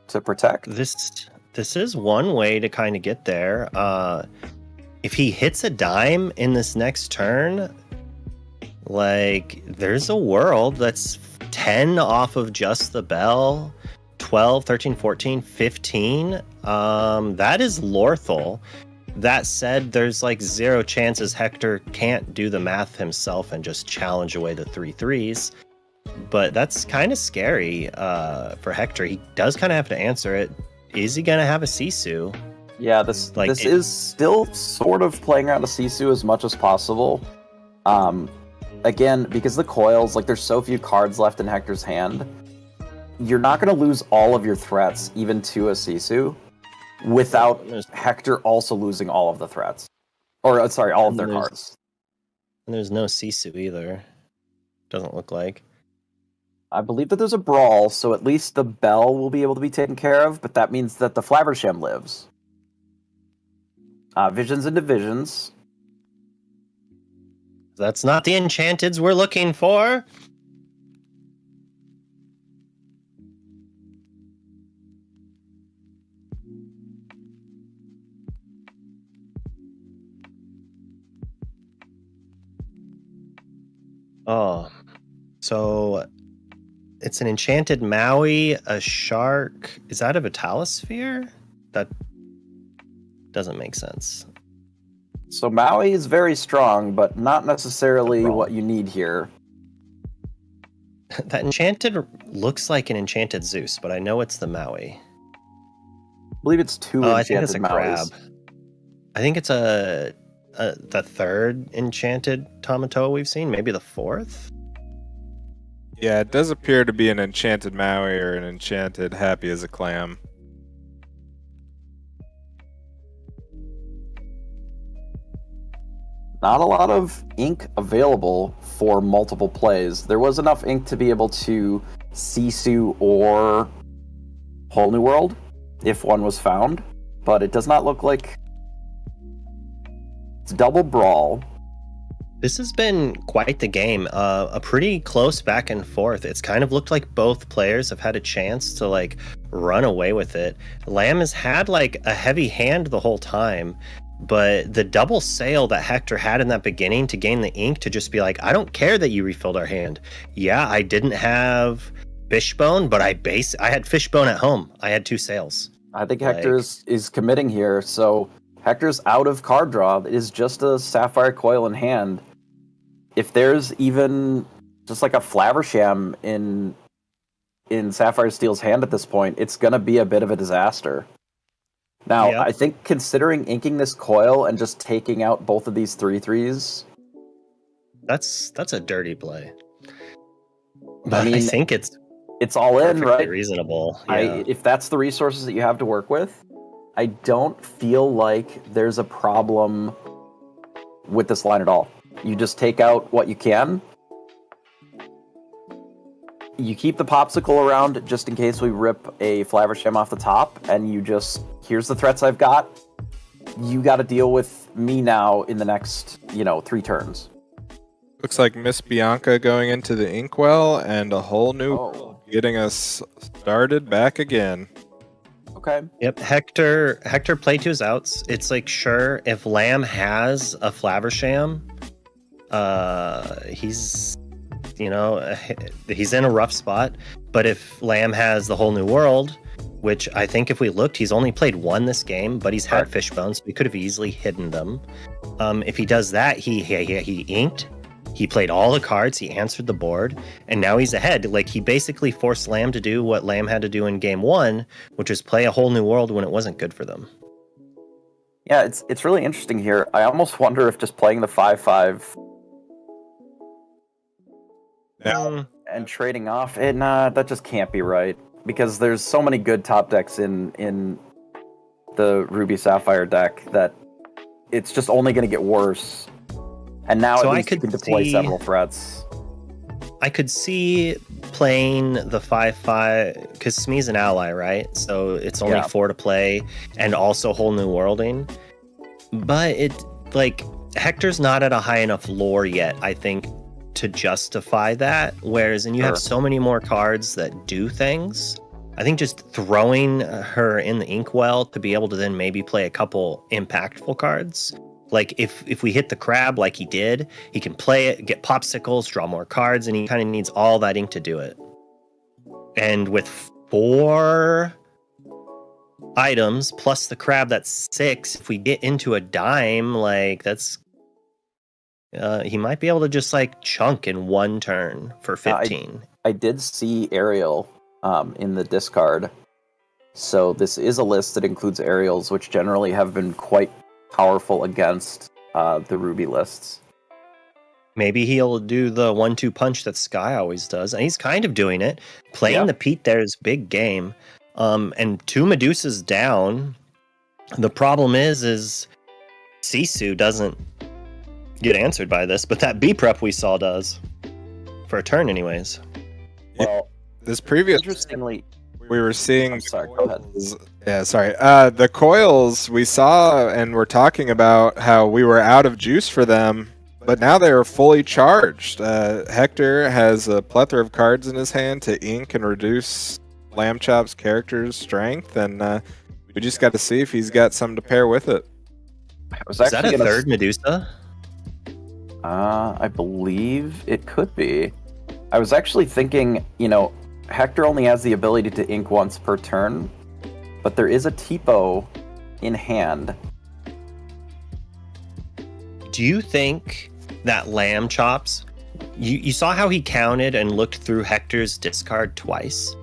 to protect. This is one way to kind of get there. If he hits a dime in this next turn, like, there's a world that's 10 off of just the bell, 12, 13, 14, 15. That is Lorthal. That said, there's like 0 chances Hector can't do the math himself and just challenge away the 3/3s. But that's kind of scary for Hector. He does kind of have to answer it. Is he going to have a Sisu? Yeah, this is still sort of playing around a Sisu as much as possible. Again, because the coils, like there's so few cards left in Hector's hand, you're not going to lose all of your threats, even to a Sisu, without Hector also losing all of the threats. Or, sorry, all of their cards. And there's no Sisu either. Doesn't look like. I believe that there's a brawl, so at least the bell will be able to be taken care of, but that means that the Flabbersham lives. Visions and Divisions. That's not the enchanteds we're looking for. Oh, so it's an enchanted Maui, a shark. Is that a Vitalosphere? That doesn't make sense. So Maui is very strong, but not necessarily what you need here. That enchanted looks like an enchanted Zeus, but I know it's the Maui. I believe it's 2 I enchanted think it's a Mauis. crab. I think it's the 3rd enchanted Tamatoa we've seen, maybe the 4th. Yeah, it does appear to be an enchanted Maui or an enchanted Happy as a Clam. Not a lot of ink available for multiple plays. There was enough ink to be able to Sisu or Whole New World if one was found, but it does not look like it's double brawl. This has been quite the game. A pretty close back and forth. It's kind of looked like both players have had a chance to like run away with it. Lamb has had like a heavy hand the whole time, but the double sale that Hector had in that beginning to gain the ink to just be like, I don't care that you refilled our hand. Yeah, I didn't have Fishbone, but I had Fishbone at home. I had 2 sales. I think Hector is committing here, so Hector's out of card draw. It is just a Sapphire Coil in hand. If there's even just like a Flaversham in Sapphire Steel's hand at this point, it's going to be a bit of a disaster. Now, Yep. I think considering inking this coil and just taking out both of these 3/3s, That's a dirty play. But I mean, I think it's all in, perfectly right? reasonable. Yeah. If that's the resources that you have to work with, I don't feel like there's a problem with this line at all. You just take out what you can. You keep the popsicle around just in case we rip a Flaversham off the top, and you just, here's the threats I've got. You got to deal with me now in the next, 3 turns. Looks like Miss Bianca going into the inkwell and a whole new getting us started back again. Okay. Yep, Hector played to his outs. It's like, sure, if Lamb has a Flaversham, he's in a rough spot. But if Lamb has the Whole New World, which I think if we looked, he's only played 1 this game, but he's had Fishbone, so we could have easily hidden them. If he does that, he inked. He played all the cards, he answered the board, and now he's ahead. Like, he basically forced Lamb to do what Lamb had to do in game 1, which was play a Whole New World when it wasn't good for them. Yeah, it's really interesting here. I almost wonder if just playing the 5/5 and trading off, that just can't be right. Because there's so many good top decks in the Ruby Sapphire deck that it's just only going to get worse. And now at least you can deploy several threats. I could see playing the 5/5 because Smee's an ally, right? So it's only 4 to play, and also Whole New Worlding. But Hector's not at a high enough lore yet, I think, to justify that. Whereas, and you have so many more cards that do things. I think just throwing her in the inkwell to be able to then maybe play a couple impactful cards. Like, if we hit the crab like he did, he can play it, get popsicles, draw more cards, and he kind of needs all that ink to do it. And with 4 items plus the crab, that's 6. If we get into a dime, like that's he might be able to just like chunk in one turn for 15. I did see Ariel in the discard. So this is a list that includes aerials, which generally have been quite powerful against the Ruby lists. Maybe he'll do the 1-2 punch that Sky always does, and he's kind of doing it. Playing the Pete there is big game. And 2 Medusas down. The problem is Sisu doesn't get answered by this, but that B prep we saw does. For a turn anyways. Well, this previous... Interestingly... We were seeing... I'm sorry, go ahead. Yeah, sorry. The coils we saw and we're talking about how we were out of juice for them, but now they are fully charged. Hector has a plethora of cards in his hand to ink and reduce LAMCHOP's character's strength, and we just got to see if he's got something to pair with it. Is that a third Medusa? I believe it could be. I was actually thinking, Hector only has the ability to ink once per turn, but there is a Tipo in hand. Do you think that LAMCHOP's... You saw how he counted and looked through Hector's discard twice?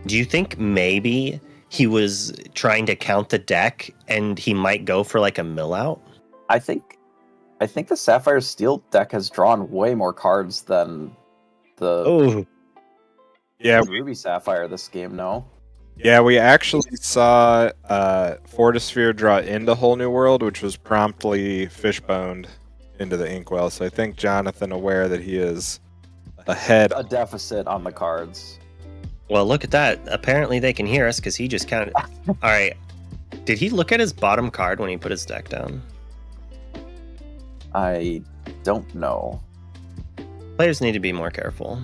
Do you think maybe he was trying to count the deck and he might go for like a mill out? I think the Sapphire Steel deck has drawn way more cards than the Ruby Sapphire this game, no? Yeah, we actually saw Fortisphere draw into Whole New World, which was promptly fishboned into the Inkwell. So I think Jonathan, aware that he is ahead. A deficit on the cards. Well, look at that. Apparently they can hear us because he just counted. All right. Did he look at his bottom card when he put his deck down? I don't know. Players need to be more careful.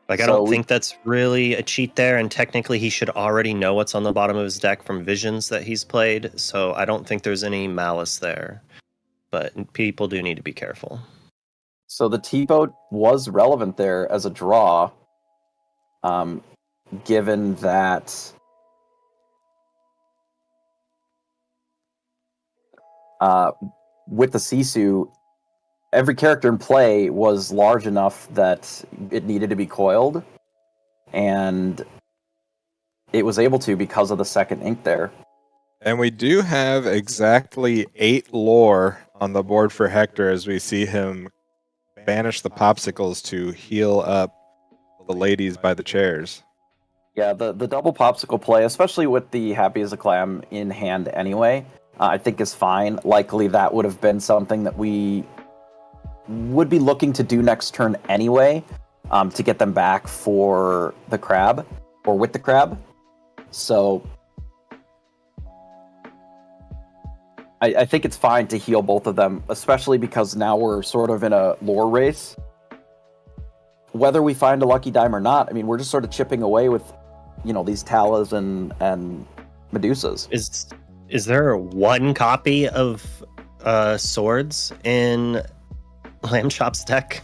Like, I don't think that's really a cheat there, and technically he should already know what's on the bottom of his deck from visions that he's played, so I don't think there's any malice there. But people do need to be careful. So the T-Boat was relevant there as a draw, given that with the Sisu, every character in play was large enough that it needed to be coiled, and it was able to because of the second ink there. And we do have exactly 8 lore on the board for Hector as we see him banish the popsicles to heal up the ladies by the chairs. Yeah, the double popsicle play, especially with the Happy as a Clam in hand anyway, I think is fine. Likely that would have been something that we would be looking to do next turn anyway, to get them back for the crab, or with the crab. So I think it's fine to heal both of them, especially because now we're sort of in a lore race. Whether we find a lucky dime or not, I mean, we're just sort of chipping away with, these Talas and Medusas. Is there one copy of swords in LAMCHOP's deck?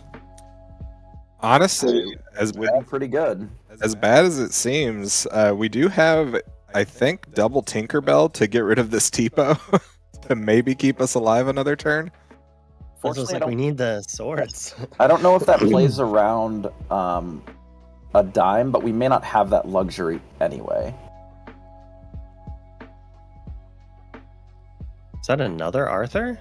Honestly, as pretty good. As bad as it seems, we do have, I think, double Tinkerbell to get rid of this Tipo to maybe keep us alive another turn. Fortunately, we need the swords. I don't know if that plays around a dime, but we may not have that luxury anyway. Is that another Arthur?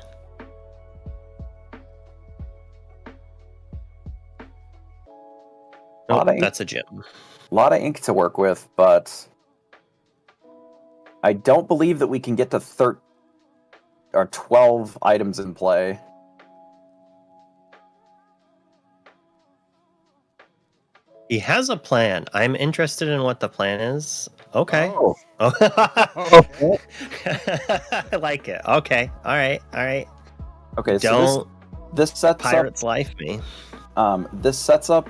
Nope, that's a gem. A lot of ink to work with, but I don't believe that we can get to 12 items in play. He has a plan. I'm interested in what the plan is. Okay. Oh. I like it. Okay. All right. Okay, so this sets Pirate's Life me. This sets up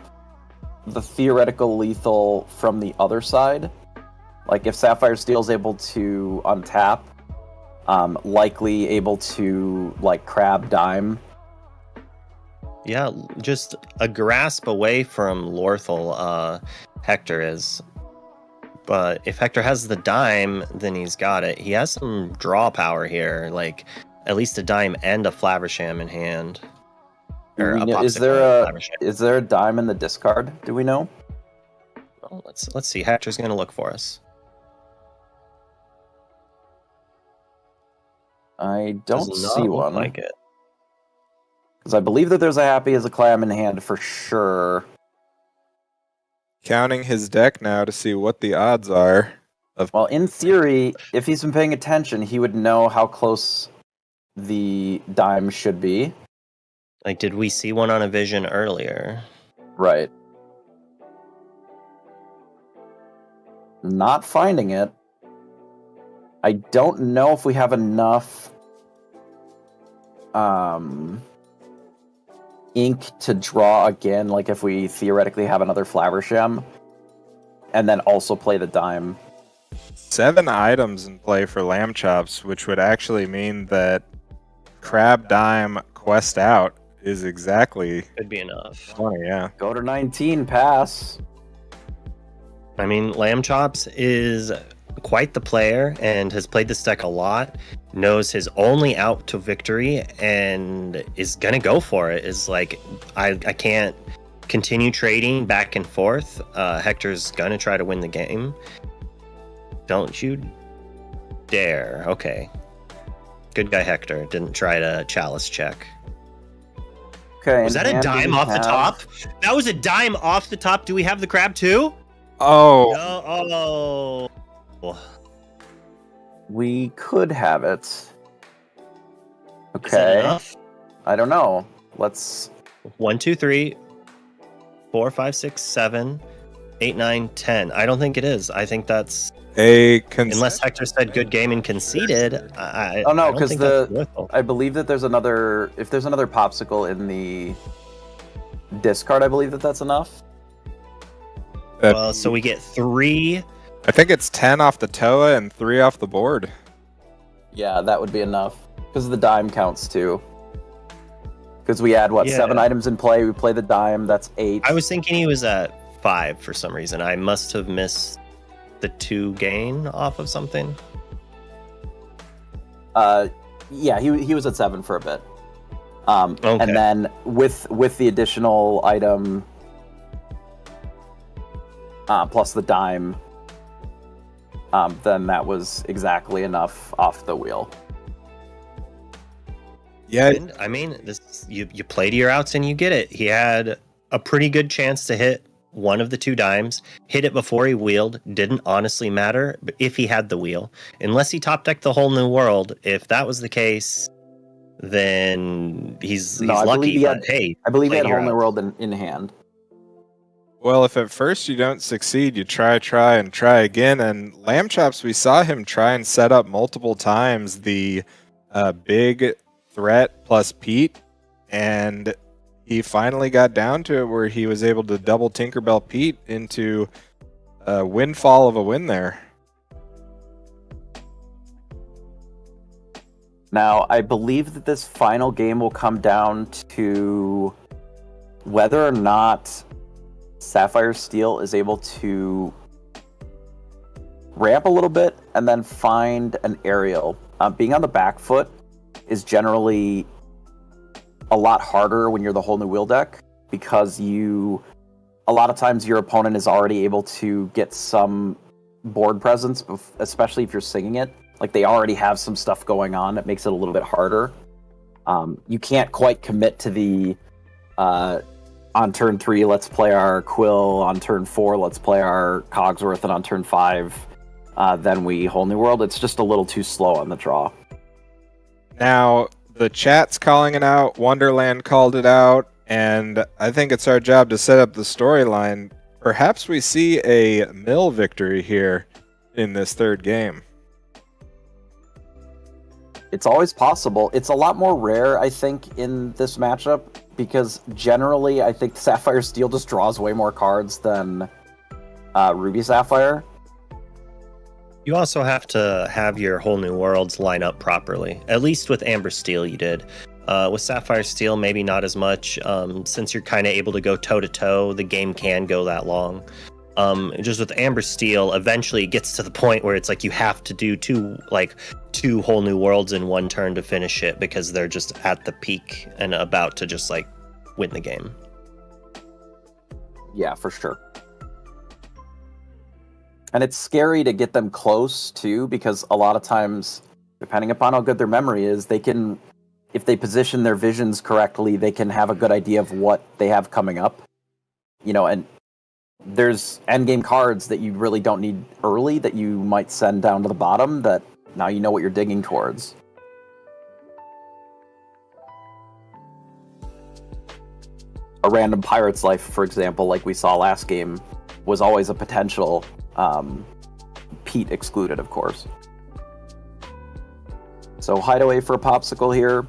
the theoretical lethal from the other side. Like, if Sapphire Steel is able to untap, likely able to, crab dime. Yeah, just a grasp away from Lorthal, Hector is. But if Hector has the dime, then he's got it. He has some draw power here, like at least a dime and a Flaversham in hand. Or a Is popsicle there and Flaversham. is there a dime in the discard? Do we know? Well, let's see. Hector's gonna look for us. I don't Does not see look one. like it. Because I believe that there's a happy as a clam in hand for sure. Counting his deck now to see what the odds are. Well, in theory, if he's been paying attention, he would know how close the dime should be. Like, did we see one on a vision earlier? Right. Not finding it. I don't know if we have enough ink to draw again, like if we theoretically have another Flaversham, and then also play the dime. 7 items in play for LAMCHOPs, which would actually mean that Crab Dime Quest Out is exactly Could be enough. 20, yeah. Go to 19, pass. I mean, LAMCHOPs is quite the player and has played this deck a lot, knows his only out to victory, and is going to go for it. Is like, I can't continue trading back and forth. Hector's going to try to win the game. Don't you dare. Okay. Good guy, Hector. Didn't try to chalice check. Okay. Was that a dime off the top? That was a dime off the top. Do we have the crab too? Oh, No. Oh. We could have it. Is that Okay. enough? I don't know. Let's. 1, 2, 3, 4, 5, 6, 7, 8, 9, 10. I don't think it is. I think that's unless Hector said good game and conceded. Oh no, I don't because think that's worthwhile. I believe that there's another. If there's another popsicle in the discard, I believe that that's enough. Well, so we get 3. I think it's 10 off the Toa and 3 off the board. Yeah, that would be enough because the dime counts too. Because we had Yeah. 7 items in play. We play the dime. That's 8. I was thinking he was at 5 for some reason. I must have missed the 2 gain off of something. Yeah, he was at 7 for a bit. Okay. And then with the additional item plus the dime, then that was exactly enough off the wheel. Yeah, And, I mean, this you play to your outs and you get it. He had a pretty good chance to hit one of the 2 dimes, hit it before he wheeled. Didn't honestly matter if he had the wheel, unless he top decked the whole new world. If that was the case, then he's No, I lucky. believe he But had- hey, I believe he play had to your Whole New outs. World in hand. well, if at first you don't succeed, you try again. And LAMCHOPs, we saw him try and set up multiple times the big threat plus Pete, and he finally got down to it where he was able to double Tinkerbell Pete into a windfall of a win there. Now, I believe that this final game will come down to whether or not Sapphire Steel is able to ramp a little bit and then find an aerial. Being on the back foot is generally a lot harder when you're the whole new wheel deck because a lot of times your opponent is already able to get some board presence, especially if you're singing it. Like they already have some stuff going on. It makes it a little bit harder. You can't quite commit to the on turn 3, let's play our Quill. On turn 4, let's play our Cogsworth. And on turn 5, then we Whole New World. It's just a little too slow on the draw. Now, the chat's calling it out, Wonderland called it out, and I think it's our job to set up the storyline. Perhaps we see a mill victory here in this third game. It's always possible. It's a lot more rare, I think, in this matchup because generally I think Sapphire Steel just draws way more cards than Ruby Sapphire. You also have to have your whole new worlds line up properly. At least with Amber Steel, you did. With Sapphire Steel, maybe not as much. Since you're kind of able to go toe to toe, the game can go that long. Just with Amber Steel, eventually it gets to the point where it's like you have to do two whole new worlds in one turn to finish it because they're just at the peak and about to just like win the game. Yeah, for sure. And it's scary to get them close too, because a lot of times, depending upon how good their memory is, they can, if they position their visions correctly, they can have a good idea of what they have coming up. You know, and there's endgame cards that you really don't need early that you might send down to the bottom that now you know what you're digging towards. A random Pirate's Life, for example, like we saw last game, was always a potential. Pete excluded, of course. So Hideaway for a popsicle here.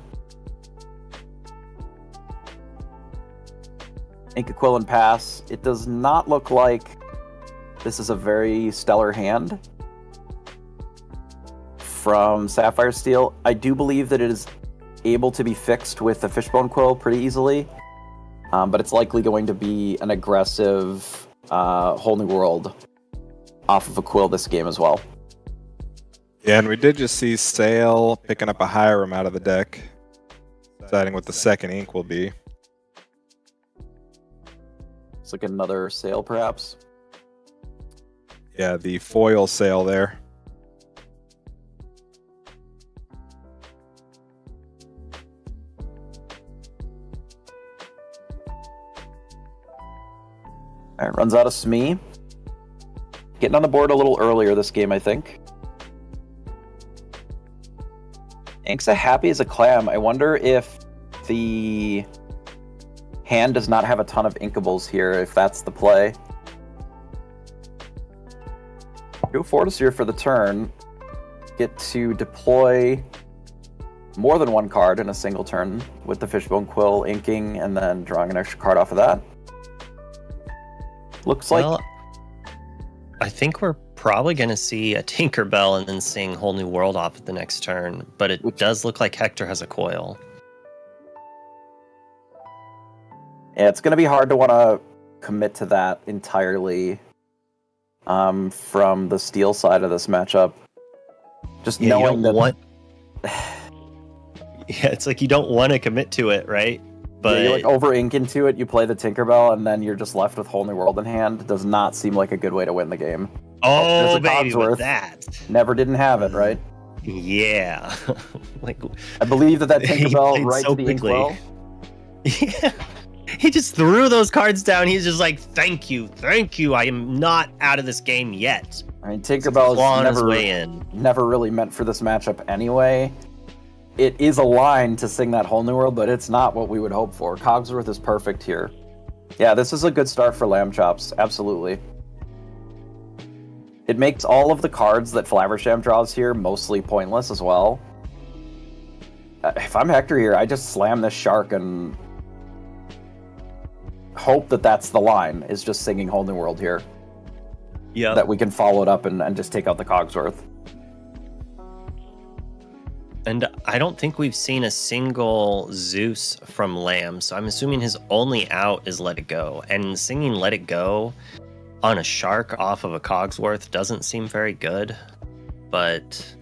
Ink Quill and pass. It does not look like this is a very stellar hand from Sapphire Steel. I do believe that it is able to be fixed with the Fishbone Quill pretty easily, but it's likely going to be an aggressive whole new world off of a quill this game as well. Yeah, and we did just see Sail picking up a Hiram out of the deck, deciding what the second ink will be. Let's look at another Sail, perhaps. Yeah, the foil Sail there. All right, runs out of Smee. Getting on the board a little earlier this game, I think. Ink's a happy as a clam. I wonder if the hand does not have a ton of inkables here, if that's the play. Go Fortitude for the turn. Get to deploy more than one card in a single turn with the Fishbone Quill inking and then drawing an extra card off of that. Looks like... I think we're probably going to see a Tinkerbell and then seeing Whole New World off at the next turn, but it does look like Hector has a coil. Yeah, it's going to be hard to want to commit to that entirely from the Steel side of this matchup. Just knowing that... Yeah, it's like you don't want to commit to it, right? But yeah, you like over ink into it, you play the Tinkerbell, and then you're just left with Whole New World in hand. It does not seem like a good way to win the game. Oh, baby, with that. Never didn't have it, right? Yeah. Like I believe that Tinkerbell right to the inkwell. Yeah. He just threw those cards down. He's just like, thank you. I am not out of this game yet. I mean, Tinkerbell is never really meant for this matchup anyway. It is a line to sing that Whole New World, but it's not what we would hope for. Cogsworth is perfect here. Yeah, this is a good start for LAMCHOPs, absolutely. It makes all of the cards that Flaversham draws here mostly pointless as well. If I'm Hector here, I just slam this shark and hope that that's the line, is just singing Whole New World here. Yeah. That we can follow it up and just take out the Cogsworth. And I don't think we've seen a single Zeus from Lamb, so I'm assuming his only out is Let It Go. And singing Let It Go on a shark off of a Cogsworth doesn't seem very good, but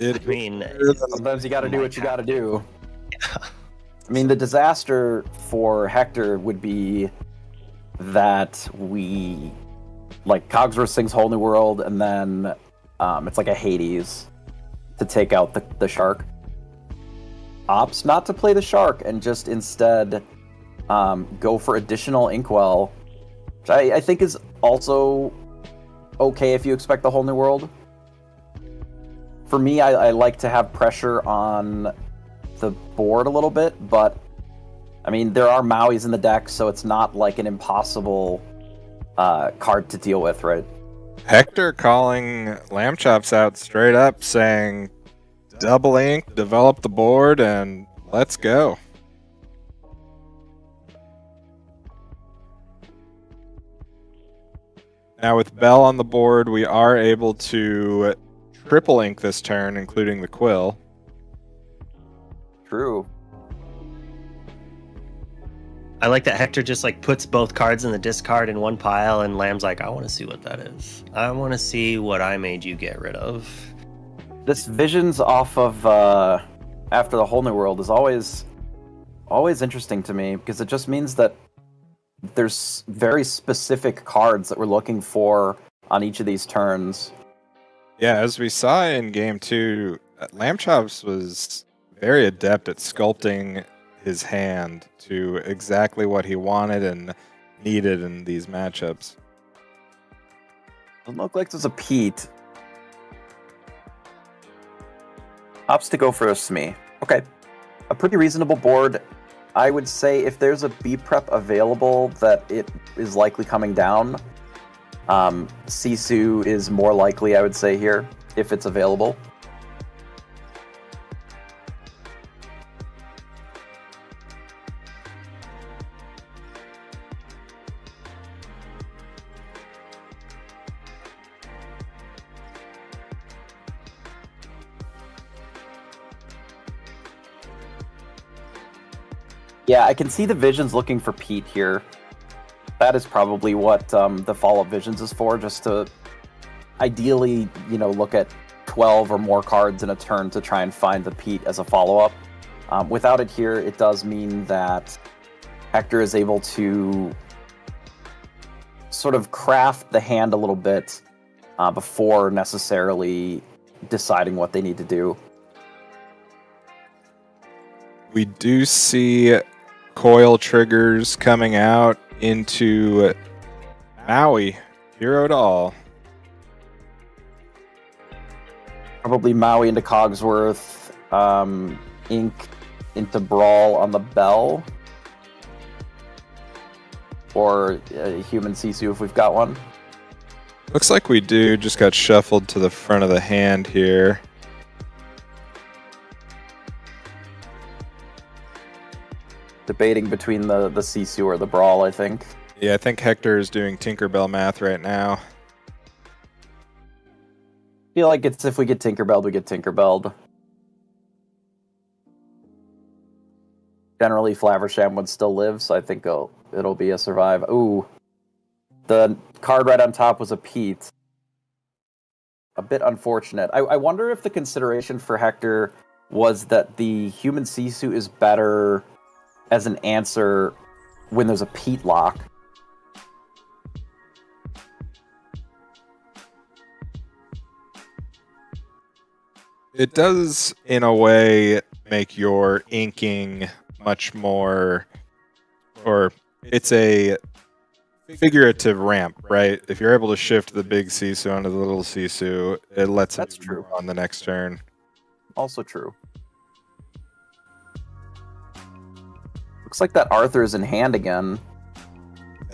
I mean, sometimes you gotta do what you gotta do. Yeah. I mean, the disaster for Hector would be that we, like, Cogsworth sings Whole New World, and then it's like a Hades to take out the shark. Opts not to play the shark and just instead go for additional Inkwell, which I think is also okay if you expect the Whole New World. For me, I like to have pressure on the board a little bit, but I mean, there are Mauis in the deck, so it's not like an impossible card to deal with, right? Hector calling LAMCHOPs out straight up, saying double ink, develop the board, and let's go. Now with Bell on the board, we are able to triple ink this turn, including the Quill. True. I like that Hector just like puts both cards in the discard in one pile, and Lamb's like, I want to see what that is. I want to see what I made you get rid of. This visions off of After the Whole New World is always interesting to me, because it just means that there's very specific cards that we're looking for on each of these turns. Yeah, as we saw in game 2, LAMCHOP was very adept at sculpting his hand to exactly what he wanted and needed in these matchups. Doesn't look like there's a Pete. Opts to go for a Smee. Okay. A pretty reasonable board. I would say if there's a B prep available, that it is likely coming down. Sisu is more likely, I would say, here, if it's available. Yeah, I can see the Visions looking for Pete here. That is probably what the Follow-Up Visions is for, just to ideally, look at 12 or more cards in a turn to try and find the Pete as a follow-up. Without it here, it does mean that Hector is able to sort of craft the hand a little bit before necessarily deciding what they need to do. We do see coil triggers coming out into Maui, hero to all. Probably Maui into Cogsworth, Ink into Brawl on the Bell, or Human Sisu if we've got one. Looks like we do, just got shuffled to the front of the hand here. Debating between the Sisu or the Brawl, I think. Yeah, I think Hector is doing Tinkerbell math right now. I feel like it's if we get Tinkerbelled, we get Tinkerbelled. Generally, Flaversham would still live, so I think it'll be a survive. Ooh. The card right on top was a Pete. A bit unfortunate. I wonder if the consideration for Hector was that the Human Sisu is better as an answer when there's a Pete lock. It does, in a way, make your inking much more, or it's a figurative ramp, right? If you're able to shift the big Sisu onto the little Sisu, it lets That's it true. move on the next turn. Also true. Looks like that Arthur is in hand again.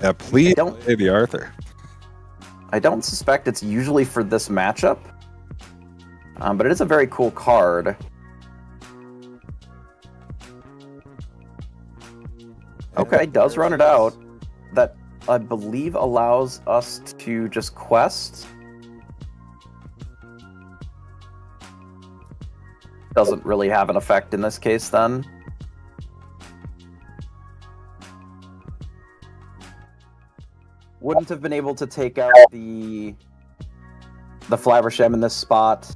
Yeah, please play the Arthur. I don't suspect it's usually for this matchup, but it is a very cool card. Okay, does run it out. That, I believe, allows us to just quest. Doesn't really have an effect in this case, then. Wouldn't have been able to take out the Flaversham in this spot.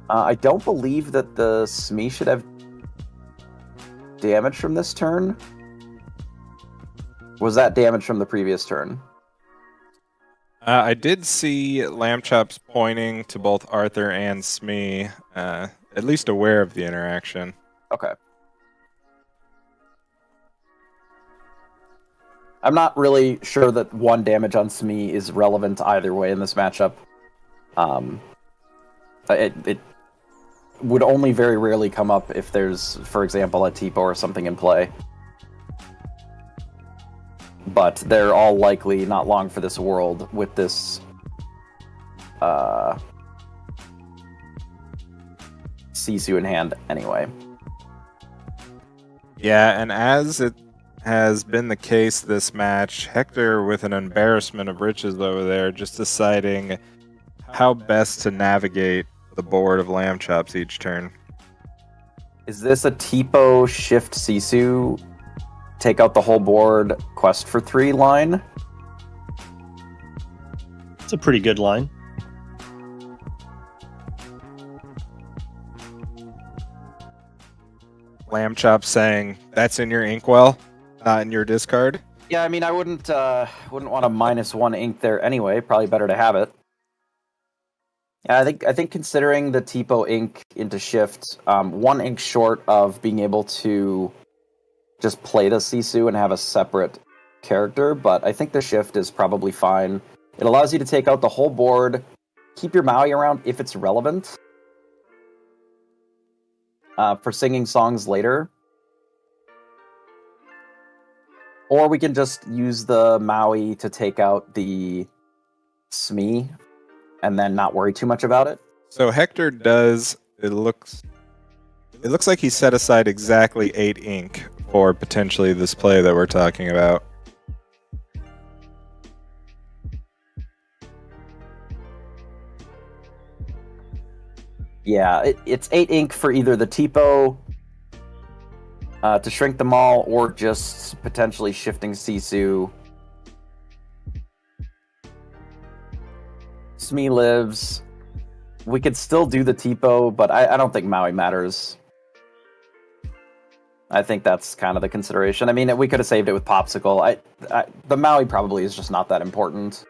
I don't believe that the Smee should have damage from this turn. Was that damage from the previous turn? I did see LAMCHOPs pointing to both Arthur and Smee, at least aware of the interaction. Okay. I'm not really sure that one damage on Smee is relevant either way in this matchup. It would only very rarely come up if there's, for example, a Tipo or something in play. But they're all likely not long for this world with this Sisu in hand anyway. Yeah, and as it has been the case this match, Hector with an embarrassment of riches over there, just deciding how best to navigate the board of LAMCHOPs each turn. Is this a Tipo Shift Sisu, take out the whole board, quest for 3 line? It's a pretty good line. LAMCHOP saying that's in your inkwell, not in your discard. Yeah, I mean, I wouldn't want a -1 ink there anyway. Probably better to have it. Yeah, I think considering the Tipo ink into shift, 1 ink short of being able to just play the Sisu and have a separate character, but I think the shift is probably fine. It allows you to take out the whole board, keep your Maui around if it's relevant for singing songs later. Or we can just use the Maui to take out the SME and then not worry too much about it. So Hector does, it looks like he set aside exactly 8 ink for potentially this play that we're talking about. Yeah, it's 8 ink for either the Tipo to shrink them all, or just potentially shifting Sisu. Smee lives. We could still do the Tipo, but I don't think Maui matters. I think that's kind of the consideration. I mean, we could have saved it with Popsicle. The Maui probably is just not that important.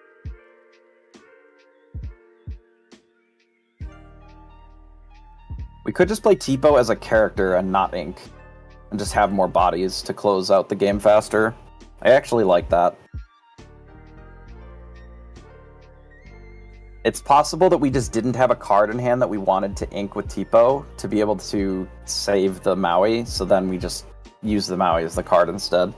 We could just play Tipo as a character and not ink, and just have more bodies to close out the game faster. I actually like that. It's possible that we just didn't have a card in hand that we wanted to ink with Tipo to be able to save the Maui, so then we just use the Maui as the card instead.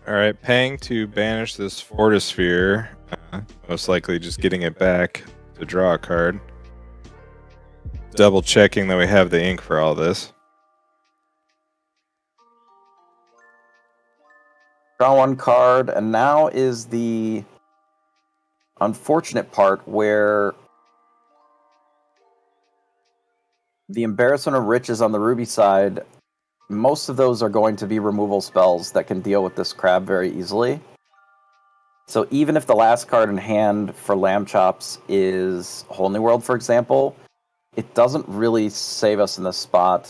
Alright, paying to banish this Fortisphere, most likely just getting it back to draw a card. Double checking that we have the ink for all this. Draw 1 card, and now is the unfortunate part where the Embarrassment of Riches on the Ruby side, most of those are going to be removal spells that can deal with this crab very easily. So even if the last card in hand for LAMCHOPs is Whole New World, for example, it doesn't really save us in this spot.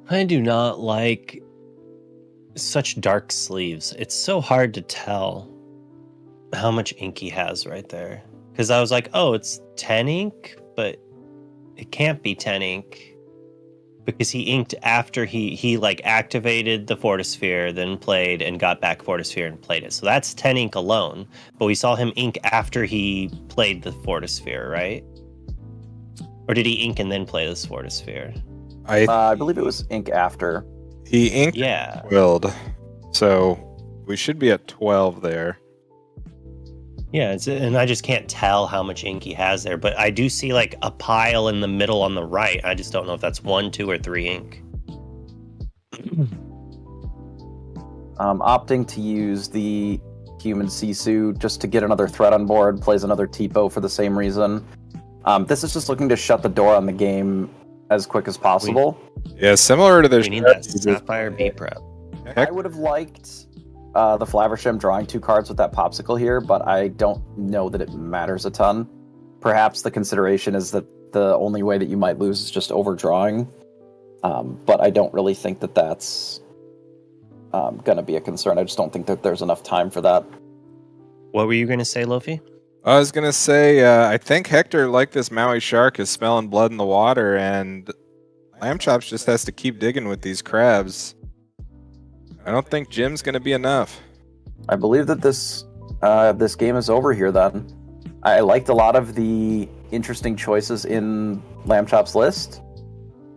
I do not like such dark sleeves. It's so hard to tell how much ink he has right there. Because I was like, oh, it's 10 ink, but it can't be 10 ink. Because he inked after he like activated the Fortisphere, then played and got back Fortisphere and played it. So that's 10 ink alone. But we saw him ink after he played the Fortisphere, right? Or did he ink and then play this Fortisphere? I believe it was ink after. He inked willed, so we should be at 12 there. Yeah, and I just can't tell how much ink he has there, but I do see like a pile in the middle on the right. I just don't know if that's 1, 2, or 3 ink. Opting to use the human Sisu just to get another threat on board, plays another Tipo for the same reason. This is just looking to shut the door on the game as quick as possible. Yeah, similar to their We need that Sapphire B prep. I would have liked the Flaversham drawing 2 cards with that Popsicle here, but I don't know that it matters a ton. Perhaps the consideration is that the only way that you might lose is just overdrawing, but I don't really think that that's going to be a concern. I just don't think that there's enough time for that. What were you going to say, Lofi? I was going to say, I think Hector, like this Maui shark, is smelling blood in the water, and LAMCHOPs just has to keep digging with these crabs. I don't think Jim's going to be enough. I believe that this game is over here then. I liked a lot of the interesting choices in LAMCHOP's list.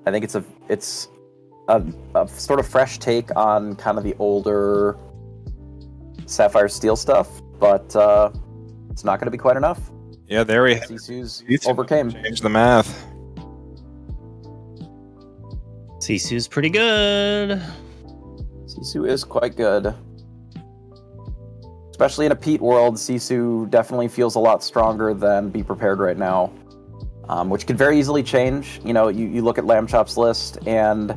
I think it's a sort of fresh take on kind of the older Sapphire Steel stuff, but it's not going to be quite enough. Yeah, there we Sisu's overcame. Change the math. Sisu's pretty good. Sisu is quite good. Especially in a Pete world, Sisu definitely feels a lot stronger than Be Prepared right now. Which could very easily change. You know, you look at LAMCHOP's list, and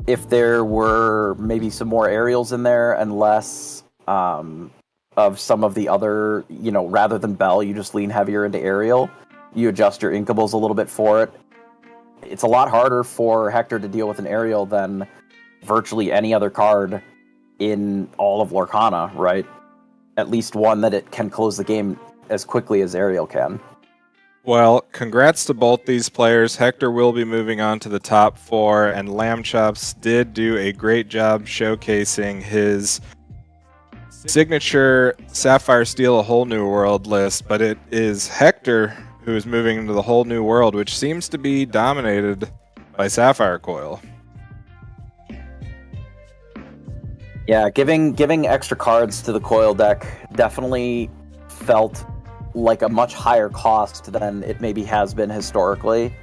if there were maybe some more aerials in there and less of some of the other, you know, rather than Bell, you just lean heavier into aerial. You adjust your Inkables a little bit for it. It's a lot harder for Hector to deal with an aerial than virtually any other card in all of Lorcana, right? At least one that it can close the game as quickly as aerial can. Well, congrats to both these players. Hector will be moving on to the top 4, and LAMCHOPs did do a great job showcasing his signature Sapphire Steel A Whole New World list, but it is Hector who is moving into the Whole New World, which seems to be dominated by Sapphire Coil. Yeah, giving extra cards to the Coil deck definitely felt like a much higher cost than it maybe has been historically.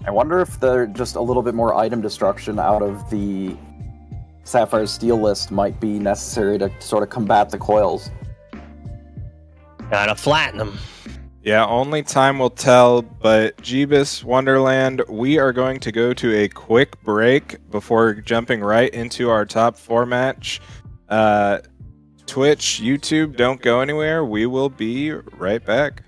I wonder if there just a little bit more item destruction out of the Sapphire Steel list might be necessary to sort of combat the coils. Gotta flatten them. Yeah, only time will tell, but Jebas, Wonderland, we are going to go to a quick break before jumping right into our top 4 match. Twitch, YouTube, don't go anywhere. We will be right back.